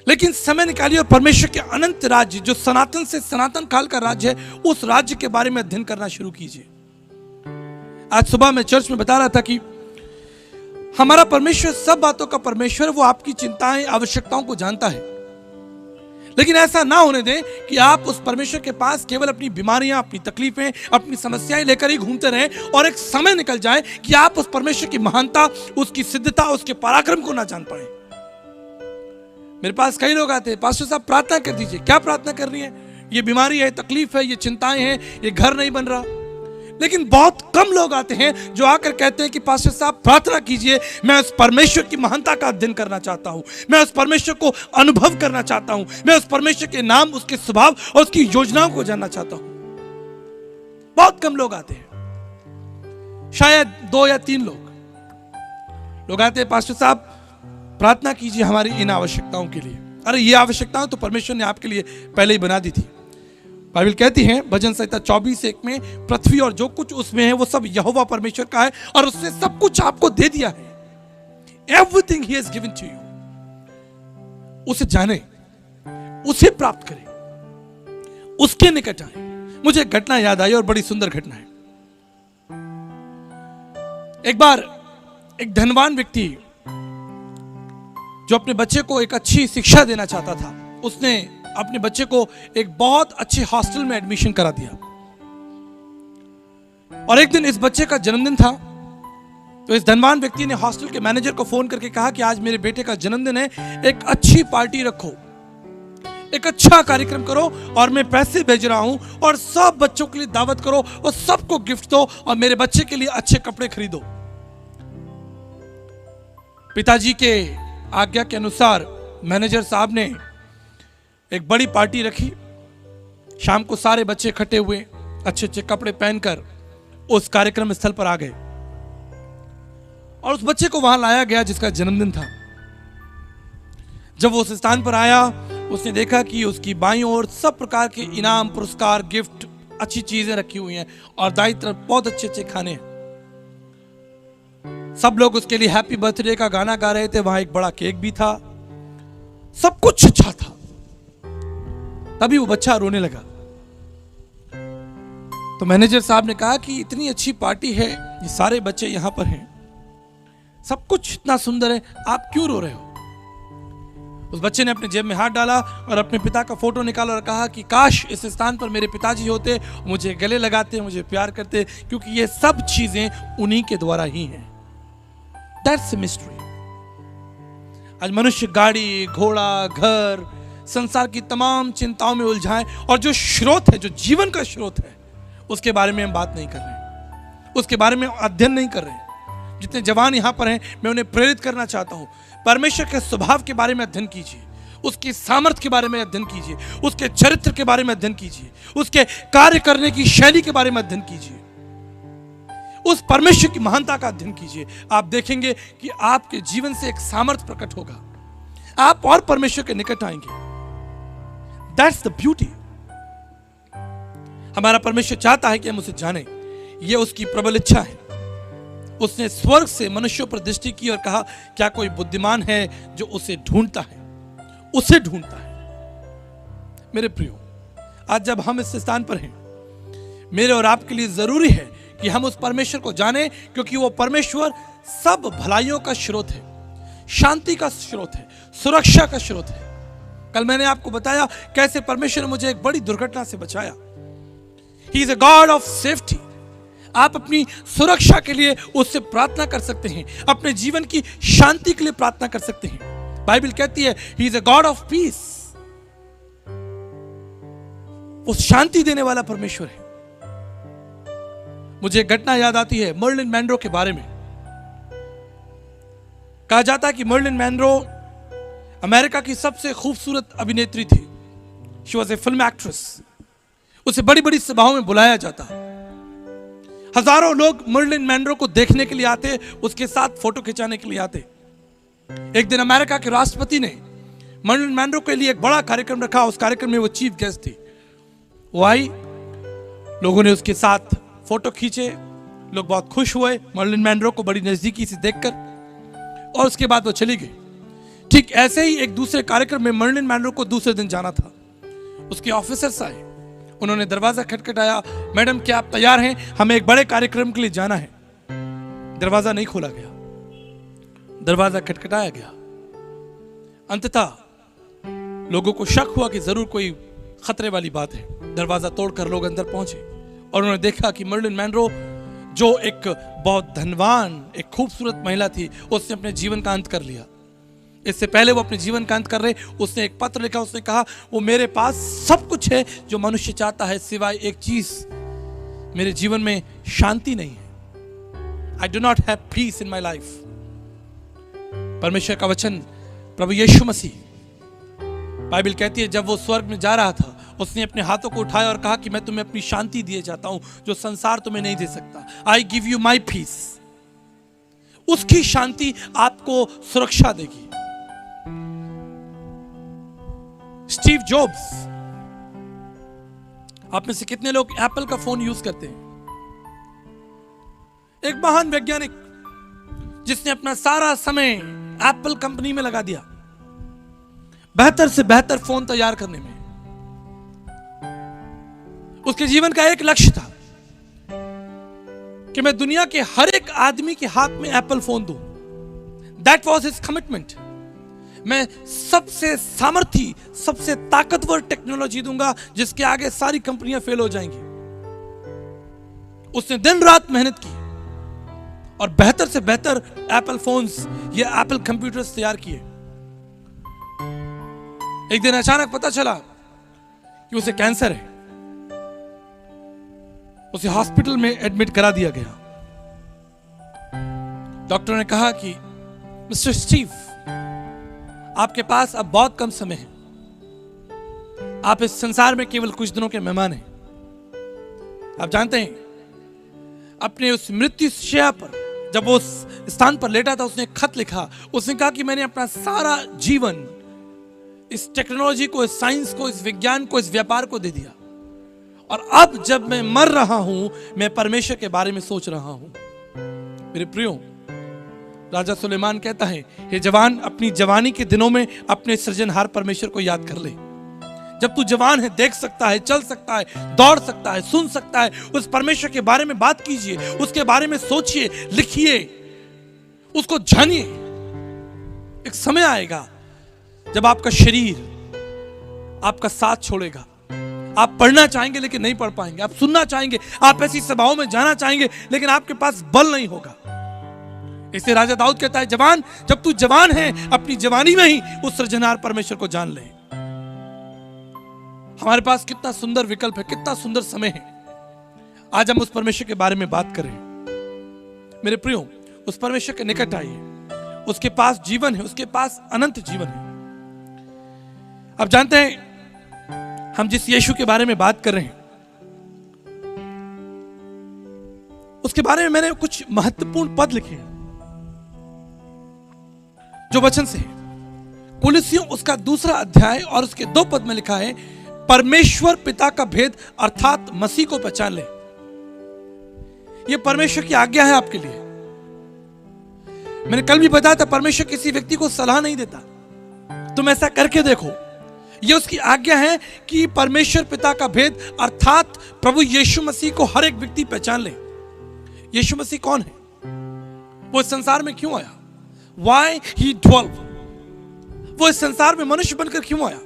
लेकिन समय निकालिए और परमेश्वर के अनंत राज्य, जो सनातन से सनातन काल का राज्य है, उस राज्य के बारे में अध्ययन करना शुरू कीजिए। आज सुबह मैं चर्च में बता रहा था कि हमारा परमेश्वर सब बातों का परमेश्वर, वो आपकी चिंताएं, आवश्यकताओं को जानता है। लेकिन ऐसा ना होने दें कि आप उस परमेश्वर के पास केवल अपनी बीमारियां, अपनी तकलीफें, अपनी समस्याएं लेकर ही घूमते रहें और एक समय निकल जाए कि आप उस परमेश्वर की महानता, उसकी सिद्धता, उसके पराक्रम को ना जान पाए। मेरे पास कई लोग आते हैं, पास्टर साहब प्रार्थना कर दीजिए। क्या प्रार्थना करनी है? ये बीमारी है, तकलीफ है, ये चिंताएं हैं, ये घर नहीं बन रहा। लेकिन बहुत कम लोग आते हैं जो आकर कहते हैं कि पास्टर साहब प्रार्थना कीजिए, मैं उस परमेश्वर की महानता का अध्ययन करना चाहता हूं, मैं उस परमेश्वर को अनुभव करना चाहता हूं, मैं उस परमेश्वर के नाम, उसके स्वभाव और उसकी योजनाओं को जानना चाहता हूं। बहुत कम लोग आते हैं। शायद 2 या 3 लोग आते हैं, पास्टर साहब प्रार्थना कीजिए हमारी इन आवश्यकताओं के लिए। अरे ये आवश्यकताएं तो परमेश्वर ने आपके लिए पहले ही बना दी थी। बाइबल कहती है भजन संहिता 24:1 में, पृथ्वी और जो कुछ उसमें है वो सब यहोवा परमेश्वर का है और उसने सब कुछ आपको दे दिया है। Everything he has given to you. उसे जाने, उसे प्राप्त करें, उसके निकट आए। मुझे एक घटना याद आई और बड़ी सुंदर घटना है। एक बार एक धनवान व्यक्ति जो अपने बच्चे को एक अच्छी शिक्षा देना चाहता था, उसने अपने बच्चे को एक बहुत अच्छे हॉस्टल में एडमिशन करा दिया। और एक दिन इस बच्चे का जन्मदिन था, तो इस धनवान व्यक्ति ने हॉस्टल के मैनेजर को फोन करके कहा कि आज मेरे बेटे का जन्मदिन है, एक अच्छी पार्टी रखो, एक अच्छा कार्यक्रम करो और मैं पैसे भेज रहा हूं और सब बच्चों के लिए दावत करो और सबको गिफ्ट दो और मेरे बच्चे के लिए अच्छे कपड़े खरीदो। पिताजी के आज्ञा के अनुसार मैनेजर साहब ने एक बड़ी पार्टी रखी। शाम को सारे बच्चे इकट्ठे हुए, अच्छे अच्छे कपड़े पहनकर उस कार्यक्रम स्थल पर आ गए और उस बच्चे को वहां लाया गया जिसका जन्मदिन था। जब वो उस स्थान पर आया, उसने देखा कि उसकी बाईं ओर सब प्रकार के इनाम, पुरस्कार, गिफ्ट, अच्छी चीजें रखी हुई हैं और दाईं तरफ बहुत अच्छे अच्छे खाने हैं। सब लोग उसके लिए हैप्पी बर्थडे का गाना गा रहे थे, वहां एक बड़ा केक भी था, सब कुछ अच्छा था। तभी वो बच्चा रोने लगा। तो मैनेजर साहब ने कहा कि इतनी अच्छी पार्टी है, ये सारे बच्चे यहां पर हैं, सब कुछ इतना सुंदर है, आप क्यों रो रहे हो? उस बच्चे ने अपने जेब में हाथ डाला और अपने पिता का फोटो निकाला और कहा कि काश इस स्थान पर मेरे पिताजी होते, मुझे गले लगाते, मुझे प्यार करते, क्योंकि ये सब चीजें उन्हीं के द्वारा ही हैं। That's mystery. आज मनुष्य गाड़ी, घोड़ा, घर, संसार की तमाम चिंताओं में उलझाए और जो स्रोत है, जो जीवन का स्रोत है, उसके बारे में हम बात नहीं कर रहे, उसके बारे में अध्ययन नहीं कर रहे। जितने जवान यहां पर हैं, मैं उन्हें प्रेरित करना चाहता हूं, परमेश्वर के स्वभाव के बारे में अध्ययन कीजिए, उसकी सामर्थ्य के बारे में अध्ययन कीजिए, उसके चरित्र के बारे में अध्ययन कीजिए, उसके कार्य करने की शैली के बारे में अध्ययन कीजिए, उस परमेश्वर की महानता का अध्ययन कीजिए। आप देखेंगे कि आपके जीवन से एक सामर्थ्य प्रकट होगा, आप और परमेश्वर के निकट आएंगे। That's the beauty. हमारा परमेश्वर चाहता है कि हम उसे जाने, यह उसकी प्रबल इच्छा है। उसने स्वर्ग से मनुष्यों पर दृष्टि की और कहा, क्या कोई बुद्धिमान है जो उसे ढूंढता है, उसे ढूंढता है। मेरे प्रियो, आज जब हम इस स्थान पर हैं, मेरे और आपके लिए जरूरी है कि हम उस परमेश्वर को जाने, क्योंकि वो परमेश्वर सब भलाइयों का स्रोत है, शांति का स्रोत है, सुरक्षा का स्रोत है। कल मैंने आपको बताया कैसे परमेश्वर ने मुझे एक बड़ी दुर्घटना से बचाया। He is a God of safety. आप अपनी सुरक्षा के लिए उससे प्रार्थना कर सकते हैं, अपने जीवन की शांति के लिए प्रार्थना कर सकते हैं। बाइबल कहती है he is a God of peace. वो शांति देने वाला परमेश्वर है। मुझे एक घटना याद आती है मर्लिन मैनरो के बारे में। कहा जाता है कि मर्लिन मैनरो अमेरिका की सबसे खूबसूरत अभिनेत्री थी। She was a film actress. उसे बड़ी बड़ी सभाओं में बुलाया जाता। हजारों लोग मर्लिन मैनरो को देखने के लिए आते, उसके साथ फोटो खिंचाने के लिए आते। एक दिन अमेरिका के राष्ट्रपति ने मर्लिन मैनरो के लिए एक बड़ा कार्यक्रम रखा। उस कार्यक्रम में वो चीफ गेस्ट थी। वो आई, लोगों ने उसके साथ फोटो खींचे, लोग बहुत खुश हुए मर्लिन मैनरो को बड़ी नजदीकी से देखकर, और उसके बाद वो चली गई। ठीक ऐसे ही एक दूसरे कार्यक्रम में मर्लिन मैनरो को दूसरे दिन जाना था। उसके ऑफिसर्स आए, उन्होंने दरवाजा खटखटाया, मैडम क्या आप तैयार हैं, हमें एक बड़े कार्यक्रम के लिए जाना है। दरवाजा नहीं खोला गया, दरवाजा खटखटाया गया। अंततः लोगों को शक हुआ कि जरूर कोई खतरे वाली बात है। दरवाजा तोड़कर लोग अंदर पहुंचे और उन्होंने देखा कि मर्लिन मैनरो, जो एक बहुत धनवान, एक खूबसूरत महिला थी, उसने अपने जीवन का अंत कर लिया। इससे पहले वो अपने जीवन का अंत कर रहे, उसने एक पत्र लिखा। उसने कहा, वो मेरे पास सब कुछ है जो मनुष्य चाहता है, सिवाय एक चीज, मेरे जीवन में शांति नहीं है। I do not have piece in my life. परमेश्वर का वचन प्रभु यीशु मसीह, बाइबल कहती है, जब वो स्वर्ग में जा रहा था, उसने अपने हाथों को उठाया और कहा कि मैं तुम्हें अपनी शांति दिए जाता हूं जो संसार तुम्हें नहीं दे सकता। I give you my peace. उसकी शांति आपको सुरक्षा देगी। स्टीव जॉब्स, आप में से कितने लोग एप्पल का फोन यूज करते हैं? एक महान वैज्ञानिक जिसने अपना सारा समय एप्पल कंपनी में लगा दिया, बेहतर से बेहतर फोन तैयार करने में। उसके जीवन का एक लक्ष्य था कि मैं दुनिया के हर एक आदमी के हाथ में एप्पल फोन दूं। That was his commitment. मैं सबसे सामर्थी, सबसे ताकतवर टेक्नोलॉजी दूंगा जिसके आगे सारी कंपनियां फेल हो जाएंगी। उसने दिन रात मेहनत की और बेहतर से बेहतर एप्पल फोन्स या एप्पल कंप्यूटर्स तैयार किए। एक दिन अचानक पता चला कि उसे कैंसर है। उसे हॉस्पिटल में एडमिट करा दिया गया। डॉक्टर ने कहा कि मिस्टर स्टीव, आपके पास अब बहुत कम समय है। आप इस संसार में केवल कुछ दिनों के मेहमान हैं। आप जानते हैं, अपने उस मृत्यु शैया पर जब वो उस स्थान पर लेटा था, उसने एक खत लिखा। उसने कहा कि मैंने अपना सारा जीवन इस टेक्नोलॉजी को, इस साइंस को, इस विज्ञान को, इस व्यापार को दे दिया, और अब जब मैं मर रहा हूं, मैं परमेश्वर के बारे में सोच रहा हूं। मेरे प्रियो, राजा सुलेमान कहता है, हे जवान, अपनी जवानी के दिनों में अपने सृजनहार परमेश्वर को याद कर ले। जब तू जवान है, देख सकता है, चल सकता है, दौड़ सकता है, सुन सकता है, उस परमेश्वर के बारे में बात कीजिए, उसके बारे में सोचिए, लिखिए, उसको जानिए। एक समय आएगा जब आपका शरीर आपका साथ छोड़ेगा। आप पढ़ना चाहेंगे लेकिन नहीं पढ़ पाएंगे, आप सुनना चाहेंगे, आप ऐसी सभाओं में जाना चाहेंगे, लेकिन आपके पास बल नहीं होगा। इसलिए राजा दाऊद कहता है, जवान, जब तू जवान है, अपनी जवानी में ही उस सृजनहार परमेश्वर को जान ले। हमारे पास कितना सुंदर विकल्प है, कितना सुंदर समय है। आज हम उस परमेश्वर के बारे में बात करें। मेरे प्रियो, उस परमेश्वर के निकट आइए। उसके पास जीवन है, उसके पास अनंत जीवन है। आप जानते हैं, हम जिस यीशु के बारे में बात कर रहे हैं, उसके बारे में मैंने कुछ महत्वपूर्ण पद लिखे हैं जो वचन से है। कुलुस्सियों उसका 2 अध्याय और उसके 2 पद में लिखा है, परमेश्वर पिता का भेद अर्थात मसीह को पहचान ले। यह परमेश्वर की आज्ञा है आपके लिए। मैंने कल भी बताया था, परमेश्वर किसी व्यक्ति को सलाह नहीं देता, तुम ऐसा करके देखो। यह उसकी आज्ञा है कि परमेश्वर पिता का भेद अर्थात प्रभु यीशु मसीह को हर एक व्यक्ति पहचान ले। यीशु मसीह कौन है? वो इस संसार में क्यों आया? Why he dwelt? वो इस संसार में मनुष्य बनकर क्यों आया?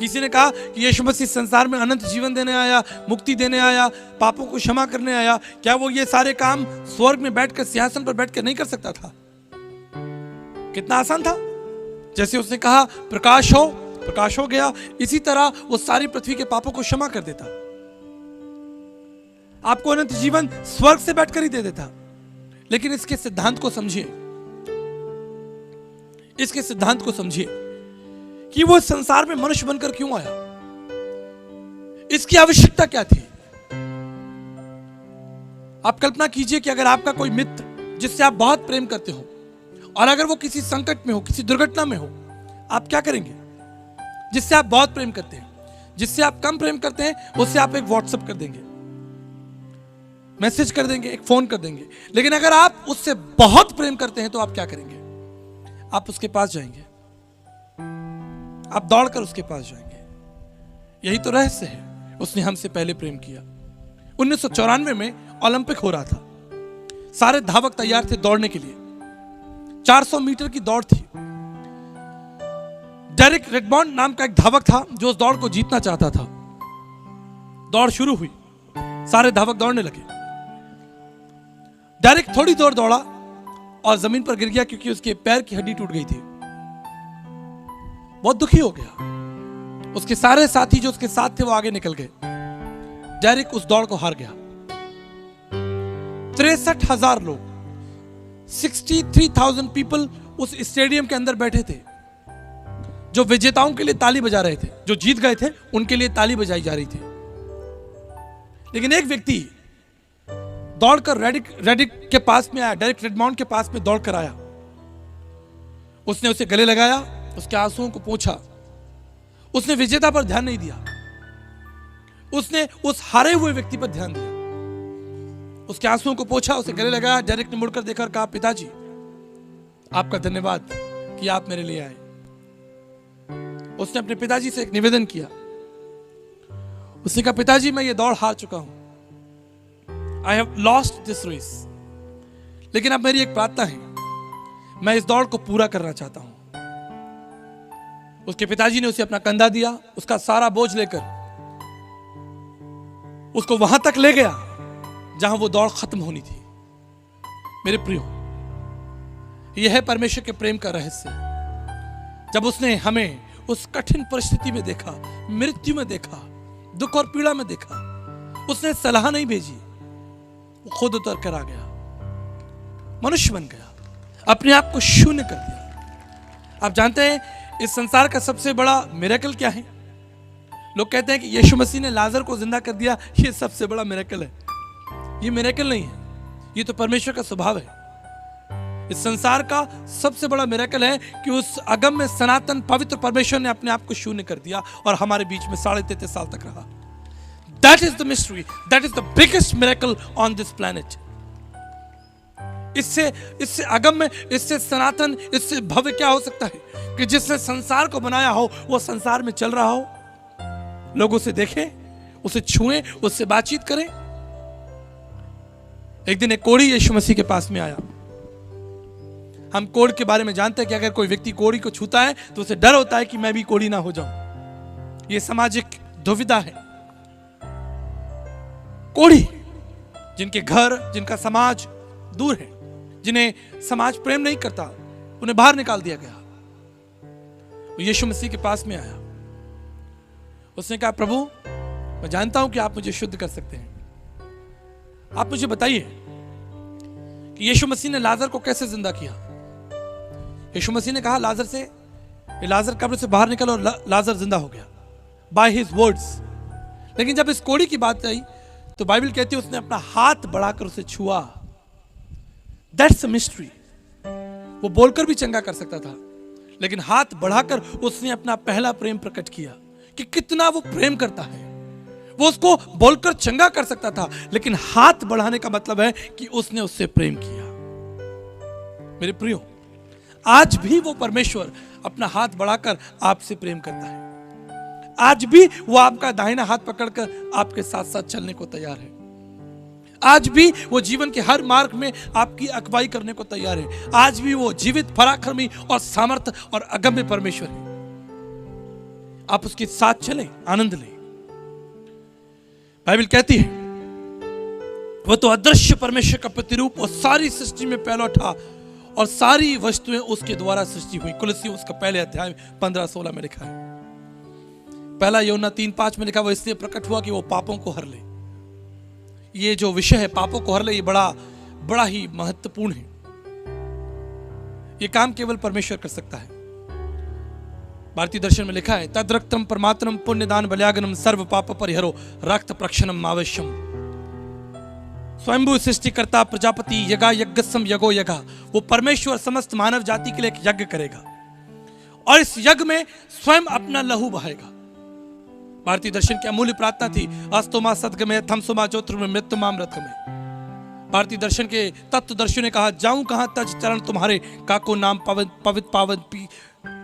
किसी ने कहा कि यीशु मसीह संसार में अनंत जीवन देने आया, मुक्ति देने आया, पापों को क्षमा करने आया। क्या वो ये सारे काम स्वर्ग में बैठकर, सिंहासन पर बैठकर नहीं कर सकता था? कितना आसान था। जैसे उसने कहा प्रकाश हो, प्रकाश हो गया। इसी तरह वो सारी पृथ्वी के पापों को क्षमा कर देता। आपको अनंत जीवन स्वर्ग से बैठकर ही दे देता। लेकिन इसके सिद्धांत को समझिए, इसके सिद्धांत को समझिए कि वो संसार में मनुष्य बनकर क्यों आया, इसकी आवश्यकता क्या थी। आप कल्पना कीजिए कि अगर आपका कोई मित्र जिससे आप बहुत प्रेम करते हो और अगर वो किसी संकट में हो, किसी दुर्घटना में हो, आप क्या करेंगे? जिससे आप बहुत प्रेम करते हैं, जिससे आप कम प्रेम करते हैं, उससे आप एक व्हाट्सएप कर देंगे, मैसेज कर देंगे, एक फोन कर देंगे। लेकिन अगर आप उससे बहुत प्रेम करते हैं तो आप क्या करेंगे? आप उसके पास जाएंगे, आप दौड़कर उसके पास जाएंगे। यही तो रहस्य है। उसने हमसे पहले प्रेम किया। 1994 में ओलंपिक हो रहा था। सारे धावक तैयार थे दौड़ने के लिए। 400 मीटर की दौड़ थी। डेरिक रेडबॉर्न नाम का एक धावक था जो उस दौड़ को जीतना चाहता था। दौड़ शुरू हुई, सारे धावक दौड़ने लगे। डेरिक थोड़ी दूर दौड़ा और जमीन पर गिर गया क्योंकि उसके पैर की हड्डी टूट गई थी। बहुत दुखी हो गया। उसके सारे साथी जो उसके साथ थे वो आगे निकल गए। डेरिक उस दौड़ को हार गया। 63,000 लोग, 63,000 पीपल उस स्टेडियम के अंदर बैठे थे। जो विजेताओं के लिए ताली बजा रहे थे, जो जीत गए थे उनके लिए ताली बजाई जा रही थी। लेकिन एक व्यक्ति दौड़कर रेडिक के पास में आया, डेरिक रेडमाउंट के पास में दौड़कर आया। उसने उसे गले लगाया, उसके आंसुओं को पोंछा। उसने विजेता पर ध्यान नहीं दिया, उसने उस हारे हुए व्यक्ति पर ध्यान दिया। उसके आंसुओं को पोंछा, उसे गले लगाया। डेरिक ने मुड़कर देखकर कहा, पिताजी आपका धन्यवाद कि आप मेरे लिए आए। उसने अपने पिताजी से एक निवेदन किया। उसने कहा, पिताजी मैं ये दौड़ हार चुका हूं, I have lost this race, लेकिन अब मेरी एक प्रार्थना है, मैं इस दौड़ को पूरा करना चाहता हूं। उसके पिताजी ने उसे अपना कंधा दिया, उसका सारा बोझ लेकर उसको वहां तक ले गया जहां वो दौड़ खत्म होनी थी। मेरे प्रियो, यह है परमेश्वर के प्रेम का रहस्य। जब उसने हमें उस कठिन परिस्थिति में देखा, मृत्यु में देखा, दुख और पीड़ा में देखा, उसने सलाह नहीं भेजी, वो खुद उतर कर आ गया, मनुष्य बन गया, अपने आप को शून्य कर दिया। आप जानते हैं इस संसार का सबसे बड़ा मिरेकल क्या है? लोग कहते हैं कि यीशु मसीह ने लाजर को जिंदा कर दिया, ये सबसे बड़ा मिरेकल है। ये मिरेकल नहीं है, ये तो परमेश्वर का स्वभाव है। इस संसार का सबसे बड़ा मिरेकल है कि उस अगम में सनातन पवित्र परमेश्वर ने अपने आप को शून्य कर दिया और हमारे बीच में 33.5 साल तक रहा। That is the mystery, that is the biggest miracle on this planet. इससे अगम में, इससे सनातन, इससे भव्य क्या हो सकता है कि जिसने संसार को बनाया हो वो संसार में चल रहा हो, लोग उसे देखें, उसे छुएं, उससे बातचीत करें। एक दिन एक कोढ़ी यीशु मसीह के पास में आया। हम कोढ़ के बारे में जानते हैं कि अगर कोई व्यक्ति कोढ़ी को छूता है तो उसे डर होता है कि मैं भी कोढ़ी ना हो जाऊं। यह सामाजिक दुविधा है। कोढ़ी जिनके घर, जिनका समाज दूर है, जिन्हें समाज प्रेम नहीं करता, उन्हें बाहर निकाल दिया गया। वो यीशु मसीह के पास में आया। उसने कहा, प्रभु मैं जानता हूं कि आप मुझे शुद्ध कर सकते हैं, आप मुझे बताइए कि यीशु मसीह ने लाजर को कैसे जिंदा किया। यीशु मसीह ने कहा लाजर कब्र से बाहर निकल, और लाजर जिंदा हो गया बाय हिज वर्ड्स। लेकिन जब इस कोढ़ी की बात आई तो बाइबल कहती है उसने अपना हाथ बढ़ाकर उसे छुआ। That's a mystery. वो बोलकर भी चंगा कर सकता था, लेकिन हाथ बढ़ाकर उसने अपना पहला प्रेम प्रकट किया कि कितना वो प्रेम करता है। वो उसको बोलकर चंगा कर सकता था, लेकिन हाथ बढ़ाने का मतलब है कि उसने उससे प्रेम किया। मेरे प्रियो, आज भी वो परमेश्वर अपना हाथ बढ़ाकर आपसे प्रेम करता है। आज भी वो आपका दाहिना हाथ पकड़कर आपके साथ साथ चलने को तैयार है। आज भी वो जीवन के हर मार्ग में आपकी अगुवाई करने को तैयार है। आज भी वो जीवित, पराक्रमी और सामर्थ और अगम्य परमेश्वर है। आप उसके साथ चलें, आनंद लें। बाइबल कहती है वह तो अदृश्य परमेश्वर का प्रतिरूप और सारी सृष्टि में पहला था और सारी वस्तुएं उसके द्वारा सृष्टि हुई। कुलसी उसका पहले अध्याय 15-16 में लिखा है। पहला यूहन्ना 3:5 में लिखा, वो इसलिए प्रकट हुआ कि वो पापों को हर ले। ये जो विषय है पापों को हर ले, ये बड़ा ही महत्वपूर्ण है। ये काम केवल परमेश्वर कर सकता है। भारतीय दर्शन में लिखा है, तद रक्तम परमात्मम पुण्यदान बल्यागनम सर्व पाप परिहरो रक्त प्रक्षणम आवश्यम। स्वयंभू सृष्टिकर्ता प्रजापति यगा यज्ञसम यगो यगा, वो परमेश्वर समस्त मानव जाति के लिए एक यज्ञ करेगा और इस यज्ञ में स्वयं अपना लहू बहाएगा। भारतीय दर्शन की अमूल्य प्रार्थना थी, अस्तोमा सद्गमय थमसोमा ज्योतिर्मय मृत्युमामृतमय। भारतीय दर्शन के तत्वदर्शियों ने कहा, जाऊं कहां तज चरण तुम्हारे, काको नाम पवित्र पावन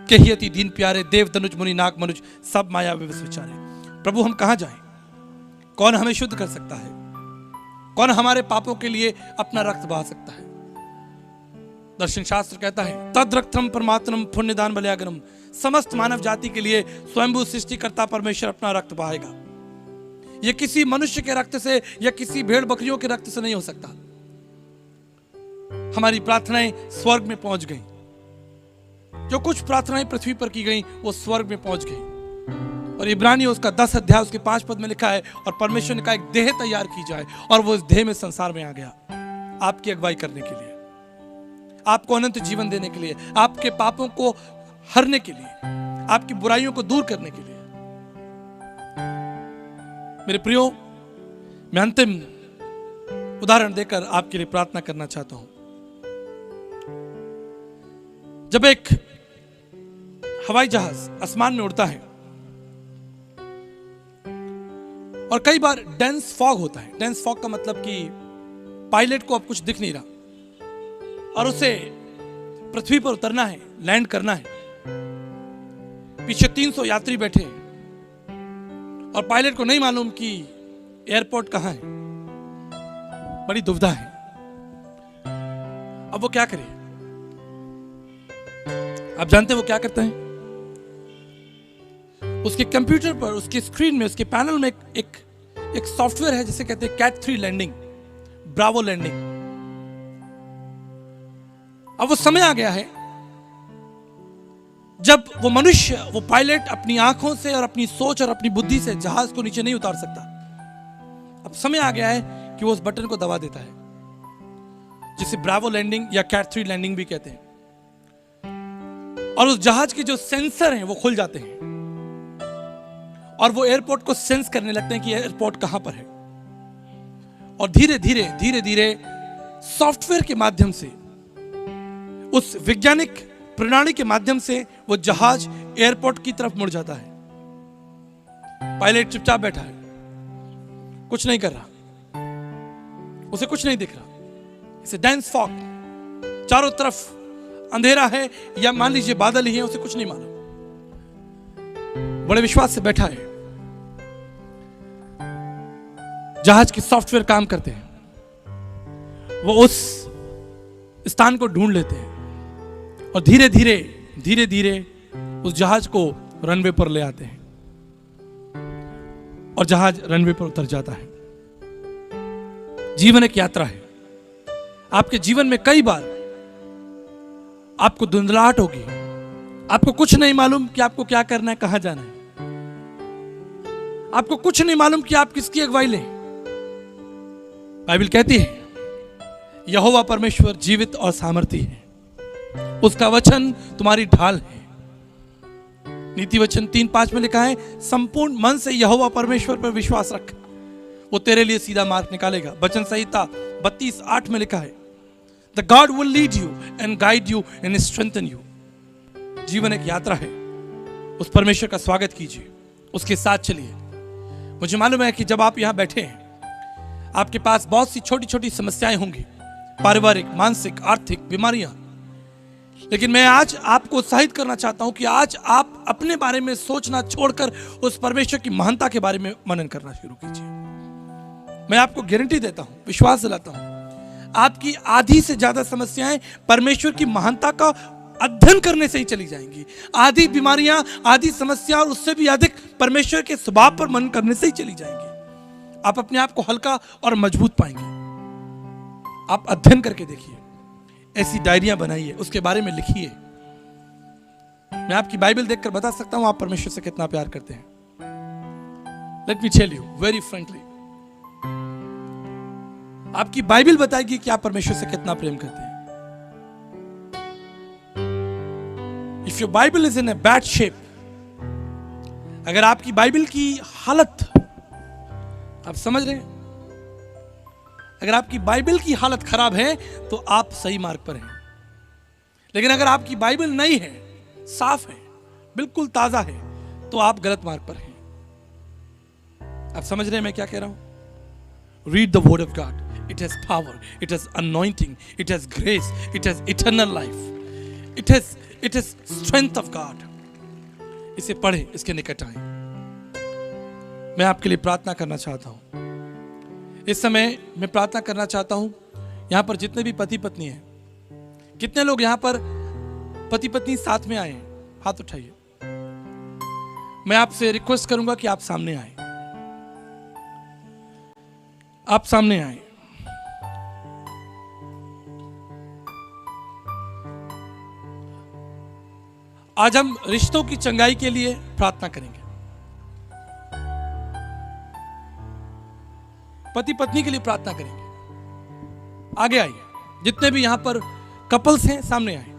कहियति दीन प्यारे, देव धनुज मुनि नाग मनुज सब माया विवश विचारे। प्रभु हम कहां जाएं? कौन हमें शुद्ध कर सकता है? कौन हमारे पापों के लिए अपना रक्त बहा सकता है? दर्शन शास्त्र कहता है, तद रक्तम परमात्मम पुण्यदान बल्यागनम, समस्त मानव जाति के लिए स्वयंभू सृष्टिकर्ता परमेश्वर अपना रक्त बहाएगा। यह किसी मनुष्य के रक्त से या किसी भेड़ बकरियों के रक्त से नहीं हो सकता। हमारी प्रार्थनाएं स्वर्ग में पहुंच गई। जो कुछ प्रार्थनाएं पृथ्वी पर की गई वो स्वर्ग में पहुंच गई। और इब्रानियों उसका 10 अध्याय उसके 5 पद में लिखा है, और परमेश्वर ने कहा एक देह तैयार की जाए, और वो इस देह में संसार में आ गया आपकी अगुवाई करने के लिए, आपको अनंत जीवन देने के लिए, आपके पापों को हरने के लिए, आपकी बुराइयों को दूर करने के लिए। मेरे प्रियो, मैं अंतिम उदाहरण देकर आपके लिए प्रार्थना करना चाहता हूं। जब एक हवाई जहाज आसमान में उड़ता है और कई बार डेंस फॉग होता है। डेंस फॉग का मतलब कि पायलट को अब कुछ दिख नहीं रहा और उसे पृथ्वी पर उतरना है, लैंड करना है। पीछे 300 यात्री बैठे हैं और पायलट को नहीं मालूम कि एयरपोर्ट कहां है। बड़ी दुविधा है। अब वो क्या करे? आप जानते हैं वो क्या करते हैं? उसके कंप्यूटर पर, उसके स्क्रीन में, उसके पैनल में एक सॉफ्टवेयर है जिसे कहते हैं कैट 3 लैंडिंग, ब्रावो लैंडिंग। अब वो समय आ गया है जब वो मनुष्य, वो पायलट अपनी आंखों से और अपनी सोच और अपनी बुद्धि से जहाज को नीचे नहीं उतार सकता। अब समय आ गया है कि वो उस बटन को दबा देता है जिसे ब्रावो लैंडिंग या कैट 3 लैंडिंग भी कहते हैं, और उस जहाज के जो सेंसर हैं वो खुल जाते हैं और वो एयरपोर्ट को सेंस करने लगते हैं कि एयरपोर्ट कहां पर है। और धीरे धीरे धीरे धीरे सॉफ्टवेयर के माध्यम से, उस वैज्ञानिक प्रणाली के माध्यम से वो जहाज एयरपोर्ट की तरफ मुड़ जाता है। पायलट चुपचाप बैठा है, कुछ नहीं कर रहा, उसे कुछ नहीं दिख रहा। इसे डेंस फॉग, चारों तरफ अंधेरा है या मान लीजिए बादल ही है, उसे कुछ नहीं मालूम। बड़े विश्वास से बैठा है। जहाज के सॉफ्टवेयर काम करते हैं, वो उस स्थान को ढूंढ लेते हैं और धीरे धीरे धीरे धीरे उस जहाज को रनवे पर ले आते हैं और जहाज रनवे पर उतर जाता है। जीवन एक यात्रा है। आपके जीवन में कई बार आपको धुंधलाहट होगी, आपको कुछ नहीं मालूम कि आपको क्या करना है, कहां जाना है। आपको कुछ नहीं मालूम कि आप किसकी अगुवाई लें। बाइबल कहती है यहोवा परमेश्वर जीवित और सामर्थी है, उसका वचन तुम्हारी ढाल है। नीति वचन 3:5 में लिखा है, संपूर्ण मन से यहोवा परमेश्वर पर विश्वास रख, वो तेरे लिए सीधा मार्ग निकालेगा। वचन संहिता 32:8 में लिखा है, the God will lead you and guide you and strengthen you. जीवन एक यात्रा है। उस परमेश्वर का स्वागत कीजिए, उसके साथ चलिए। मुझे मालूम है कि जब आप यहां बैठे हैं, आपके पास बहुत सी छोटी छोटी समस्याएं होंगी, पारिवारिक, मानसिक, आर्थिक बीमारियां। लेकिन मैं आज आपको उत्साहित करना चाहता हूं कि आज आप अपने बारे में सोचना छोड़कर उस परमेश्वर की महानता के बारे में मनन करना शुरू कीजिए। मैं आपको गारंटी देता हूं, विश्वास दिलाता हूं, आपकी आधी से ज्यादा समस्याएं परमेश्वर की महानता का अध्ययन करने से ही चली जाएंगी। आधी बीमारियां, आधी समस्या और उससे भी अधिक परमेश्वर के स्वभाव पर मनन करने से ही चली जाएंगी। आप अपने आप को हल्का और मजबूत पाएंगे। आप अध्ययन करके देखिए, ऐसी डायरियां बनाइए, उसके बारे में लिखिए। मैं आपकी बाइबल देखकर बता सकता हूं आप परमेश्वर से कितना प्यार करते हैं। Let me tell you very frankly, आपकी बाइबल बताएगी कि आप परमेश्वर से कितना प्रेम करते हैं। If your Bible is in a bad shape, अगर आपकी बाइबल की हालत, आप समझ रहे हैं, अगर आपकी बाइबल की हालत खराब है तो आप सही मार्ग पर हैं। लेकिन अगर आपकी बाइबल नई है, साफ है, बिल्कुल ताजा है, तो आप गलत मार्ग पर हैं। आप समझ रहे हैं मैं क्या कह रहा हूं? Read the word of God, it has power, it has anointing, it has grace, it has eternal life, it has strength of God. इसे पढ़े, इसके निकट आए। मैं आपके लिए प्रार्थना करना चाहता हूं। इस समय मैं प्रार्थना करना चाहता हूं, यहां पर जितने भी पति पत्नी हैं, कितने लोग यहां पर पति पत्नी साथ में आए हैं, हाथ उठाइए। मैं आपसे रिक्वेस्ट करूंगा कि आप सामने आए, आप सामने आए। आज हम रिश्तों की चंगाई के लिए प्रार्थना करेंगे। पति पत्नी के लिए प्रार्थना करेंगे। आगे आइए, जितने भी यहां पर कपल्स हैं सामने आए।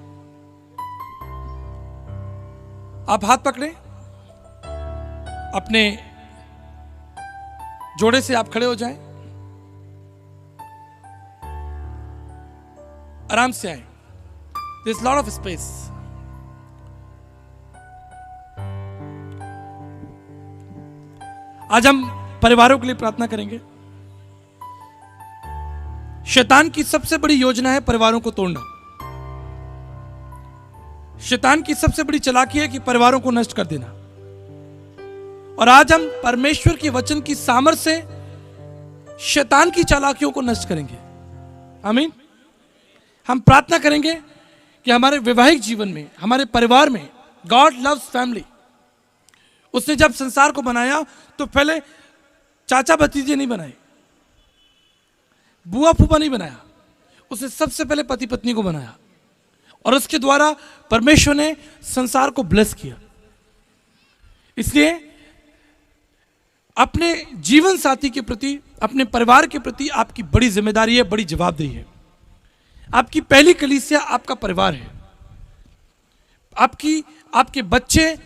आप हाथ पकड़े, अपने जोड़े से आप खड़े हो जाएं, आराम से आए। There's a lot of space. आज हम परिवारों के लिए प्रार्थना करेंगे। शैतान की सबसे बड़ी योजना है परिवारों को तोड़ना। शैतान की सबसे बड़ी चालाकी है कि परिवारों को नष्ट कर देना। और आज हम परमेश्वर के वचन की सामर्थ्य से शैतान की चालाकियों को नष्ट करेंगे। आमीन। हम प्रार्थना करेंगे कि हमारे वैवाहिक जीवन में, हमारे परिवार में, गॉड लव्स फैमिली। उसने जब संसार को बनाया तो पहले चाचा भतीजे नहीं बनाए, बुआ फूफा नहीं बनाया, उसने सबसे पहले पति पत्नी को बनाया और उसके द्वारा परमेश्वर ने संसार को ब्लेस किया। इसलिए अपने जीवन साथी के प्रति, अपने परिवार के प्रति आपकी बड़ी जिम्मेदारी है, बड़ी जवाबदेही है। आपकी पहली कलीसिया आपका परिवार है। आपके बच्चे,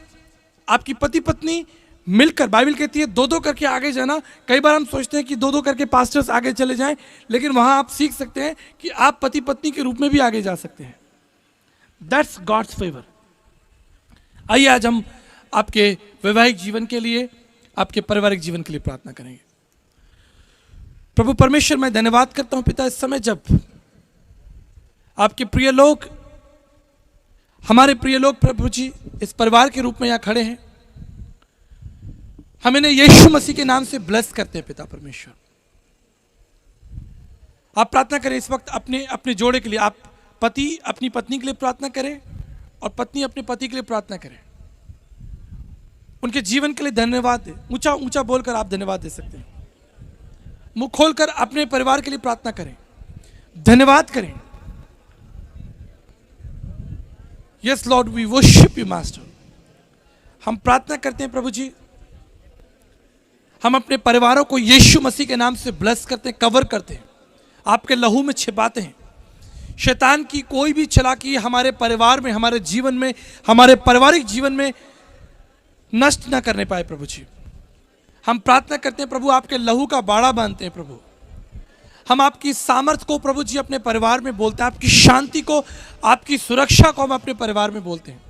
आपकी पति पत्नी मिलकर, बाइबल कहती है दो दो करके आगे जाना। कई बार हम सोचते हैं कि दो दो करके पास्टर्स आगे चले जाएं, लेकिन वहां आप सीख सकते हैं कि आप पति पत्नी के रूप में भी आगे जा सकते हैं। That's God's favour. आइए आज हम आपके वैवाहिक जीवन के लिए, आपके पारिवारिक जीवन के लिए प्रार्थना करेंगे। प्रभु परमेश्वर, मैं धन्यवाद करता हूं पिता, इस समय जब आपके प्रिय लोग, हमारे प्रिय लोग प्रभु जी इस परिवार के रूप में यहां खड़े हैं, हम इन्हें यीशु मसीह के नाम से ब्लेस करते हैं पिता परमेश्वर। आप प्रार्थना करें इस वक्त अपने अपने जोड़े के लिए। आप पति अपनी पत्नी के लिए प्रार्थना करें और पत्नी अपने पति के लिए प्रार्थना करें। उनके जीवन के लिए धन्यवाद दें। ऊंचा ऊंचा बोलकर आप धन्यवाद दे सकते हैं। मुंह खोलकर अपने परिवार के लिए प्रार्थना करें, धन्यवाद करें। Yes Lord, we worship you master. हम प्रार्थना करते हैं प्रभु जी, हम अपने परिवारों को यीशु मसीह के नाम से ब्लेस करते हैं, कवर करते हैं, आपके लहू में छिपाते हैं। शैतान की कोई भी चालाकी हमारे परिवार में, हमारे जीवन में, हमारे पारिवारिक जीवन में नष्ट ना करने पाए प्रभु जी। हम प्रार्थना करते हैं प्रभु, आपके लहू का बाड़ा बांधते हैं प्रभु। हम आपकी सामर्थ को प्रभु जी अपने परिवार में बोलते हैं, आपकी शांति को, आपकी सुरक्षा को हम अपने परिवार में बोलते हैं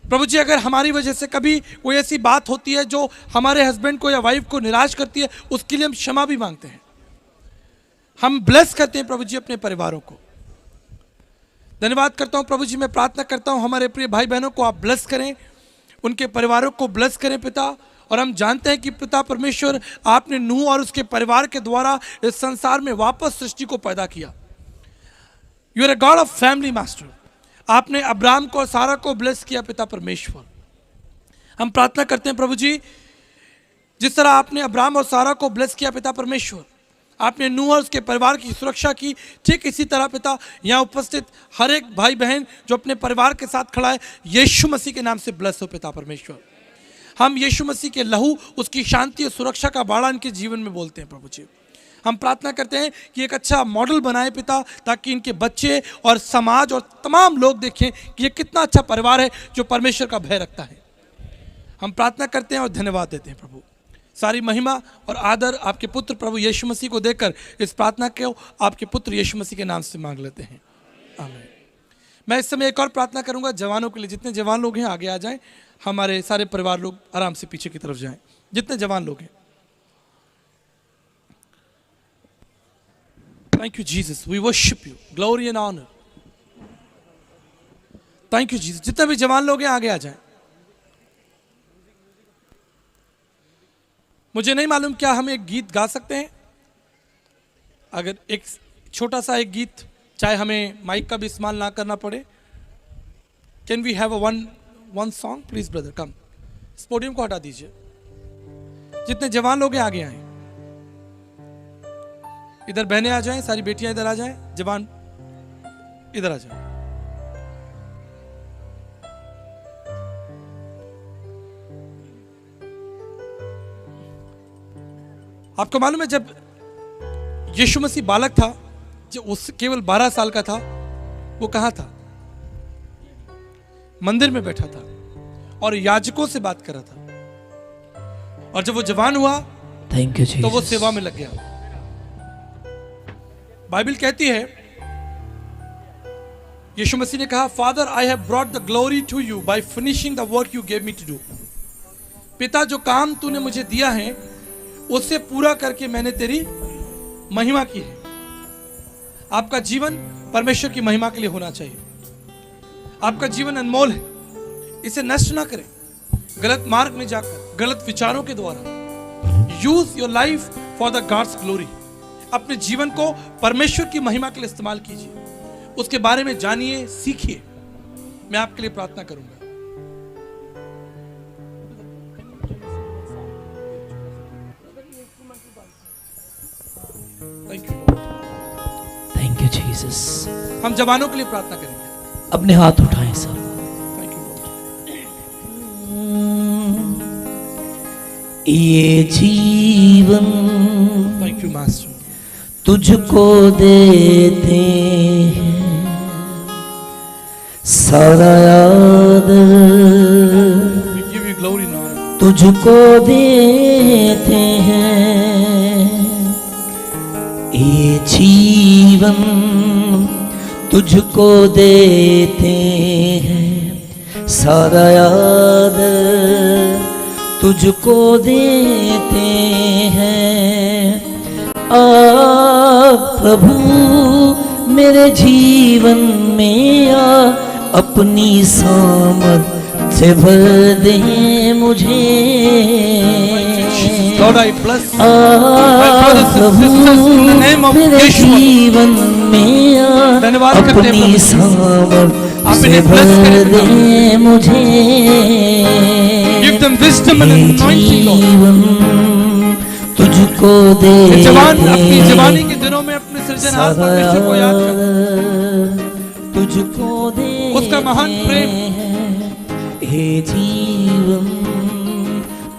प्रभु जी। अगर हमारी वजह से कभी कोई ऐसी बात होती है जो हमारे हस्बैंड को या वाइफ को निराश करती है, उसके लिए हम क्षमा भी मांगते हैं। हम ब्लेस करते हैं प्रभु जी अपने परिवारों को। धन्यवाद करता हूं प्रभु जी। मैं प्रार्थना करता हूं हमारे प्रिय भाई बहनों को आप ब्लेस करें, उनके परिवारों को ब्लेस करें पिता। और हम जानते हैं कि पिता परमेश्वर, आपने नूह और उसके परिवार के द्वारा इस संसार में वापस सृष्टि को पैदा किया। You are a God of family master. आपने अब्राहम को और सारा को ब्लेस किया पिता परमेश्वर। हम प्रार्थना करते हैं प्रभु जी, जिस तरह आपने अब्राहम और सारा को ब्लेस किया पिता परमेश्वर, आपने नूह और उसके परिवार की सुरक्षा की, ठीक इसी तरह पिता यहाँ उपस्थित हर एक भाई बहन जो अपने परिवार के साथ खड़ा है, यीशु मसीह के नाम से ब्लेस हो पिता परमेश्वर। हम यीशु मसीह के लहू, उसकी शांति और सुरक्षा का बाड़ा इनके जीवन में बोलते हैं प्रभु जी। हम प्रार्थना करते हैं कि एक अच्छा मॉडल बनाए पिता, ताकि इनके बच्चे और समाज और तमाम लोग देखें कि ये कितना अच्छा परिवार है जो परमेश्वर का भय रखता है। हम प्रार्थना करते हैं और धन्यवाद देते हैं प्रभु। सारी महिमा और आदर आपके पुत्र प्रभु यीशु मसीह को देकर इस प्रार्थना को आपके पुत्र यीशु मसीह के नाम से मांग लेते हैं, आमीन। मैं इस समय एक और प्रार्थना करूंगा जवानों के लिए। जितने जवान लोग हैं आगे आ जाएं, हमारे सारे परिवार लोग आराम से पीछे की तरफ जाएं, जितने जवान लोग हैं। Thank you Jesus, we worship you, glory and honour. Thank you Jesus. जितने भी जवान लोग हैं आगे आ जाएं। मुझे नहीं मालूम क्या हम एक गीत गा सकते हैं। अगर एक छोटा सा एक गीत, चाहे हमें माइक का भी इस्तेमाल ना करना पड़े। Can we have a one song please brother, come. इस पोडियम को हटा दीजिए। जितने जवान लोग हैं आगे आए, इधर बहनें आ जाएं, सारी बेटियां इधर आ जाएं, जवान इधर आ जाएं। आपको मालूम है जब यीशु मसीह बालक था, जब उस केवल 12 साल का था, वो कहां था? मंदिर में बैठा था। और याजकों से बात कर रहा था। और जब वो जवान हुआ थैंक यू तो वो सेवा में लग गया। बाइबल कहती है, यीशु मसीह ने कहा, father I have brought the glory to you by finishing the work you gave me to do. पिता, जो काम तूने मुझे दिया है उससे पूरा करके मैंने तेरी महिमा की है। आपका जीवन परमेश्वर की महिमा के लिए होना चाहिए। आपका जीवन अनमोल है, इसे नष्ट ना करें गलत मार्ग में जाकर, गलत विचारों के द्वारा। Use your life for the gods glory. अपने जीवन को परमेश्वर की महिमा के लिए इस्तेमाल कीजिए, उसके बारे में जानिए, सीखिए। मैं आपके लिए प्रार्थना करूंगा। Thank you Jesus. हम जवानों के लिए प्रार्थना करेंगे। अपने हाथ उठाएं सब। Thank you. ये जीवन थैंक यू मास्टर। तुझको देते हैं, सारा याद We give you glory now. तुझको देते हैं। ये जीवन तुझको देते हैं, सारा याद तुझको देते हैं। प्रभु मेरे जीवन में अपनी सामर्थ्य भर दे मुझे। Lord, I bless प्रभु मेरे जीवन में अपनी सामर्थ्य भर दे मुझे। Give them wisdom and anointing, Lord. तुझको दे जवान अपनी जवानी के दिनों में अपने सृजनहार परमेश्वर को याद कर, तुझको दे उसका महान प्रेम। हे जीवन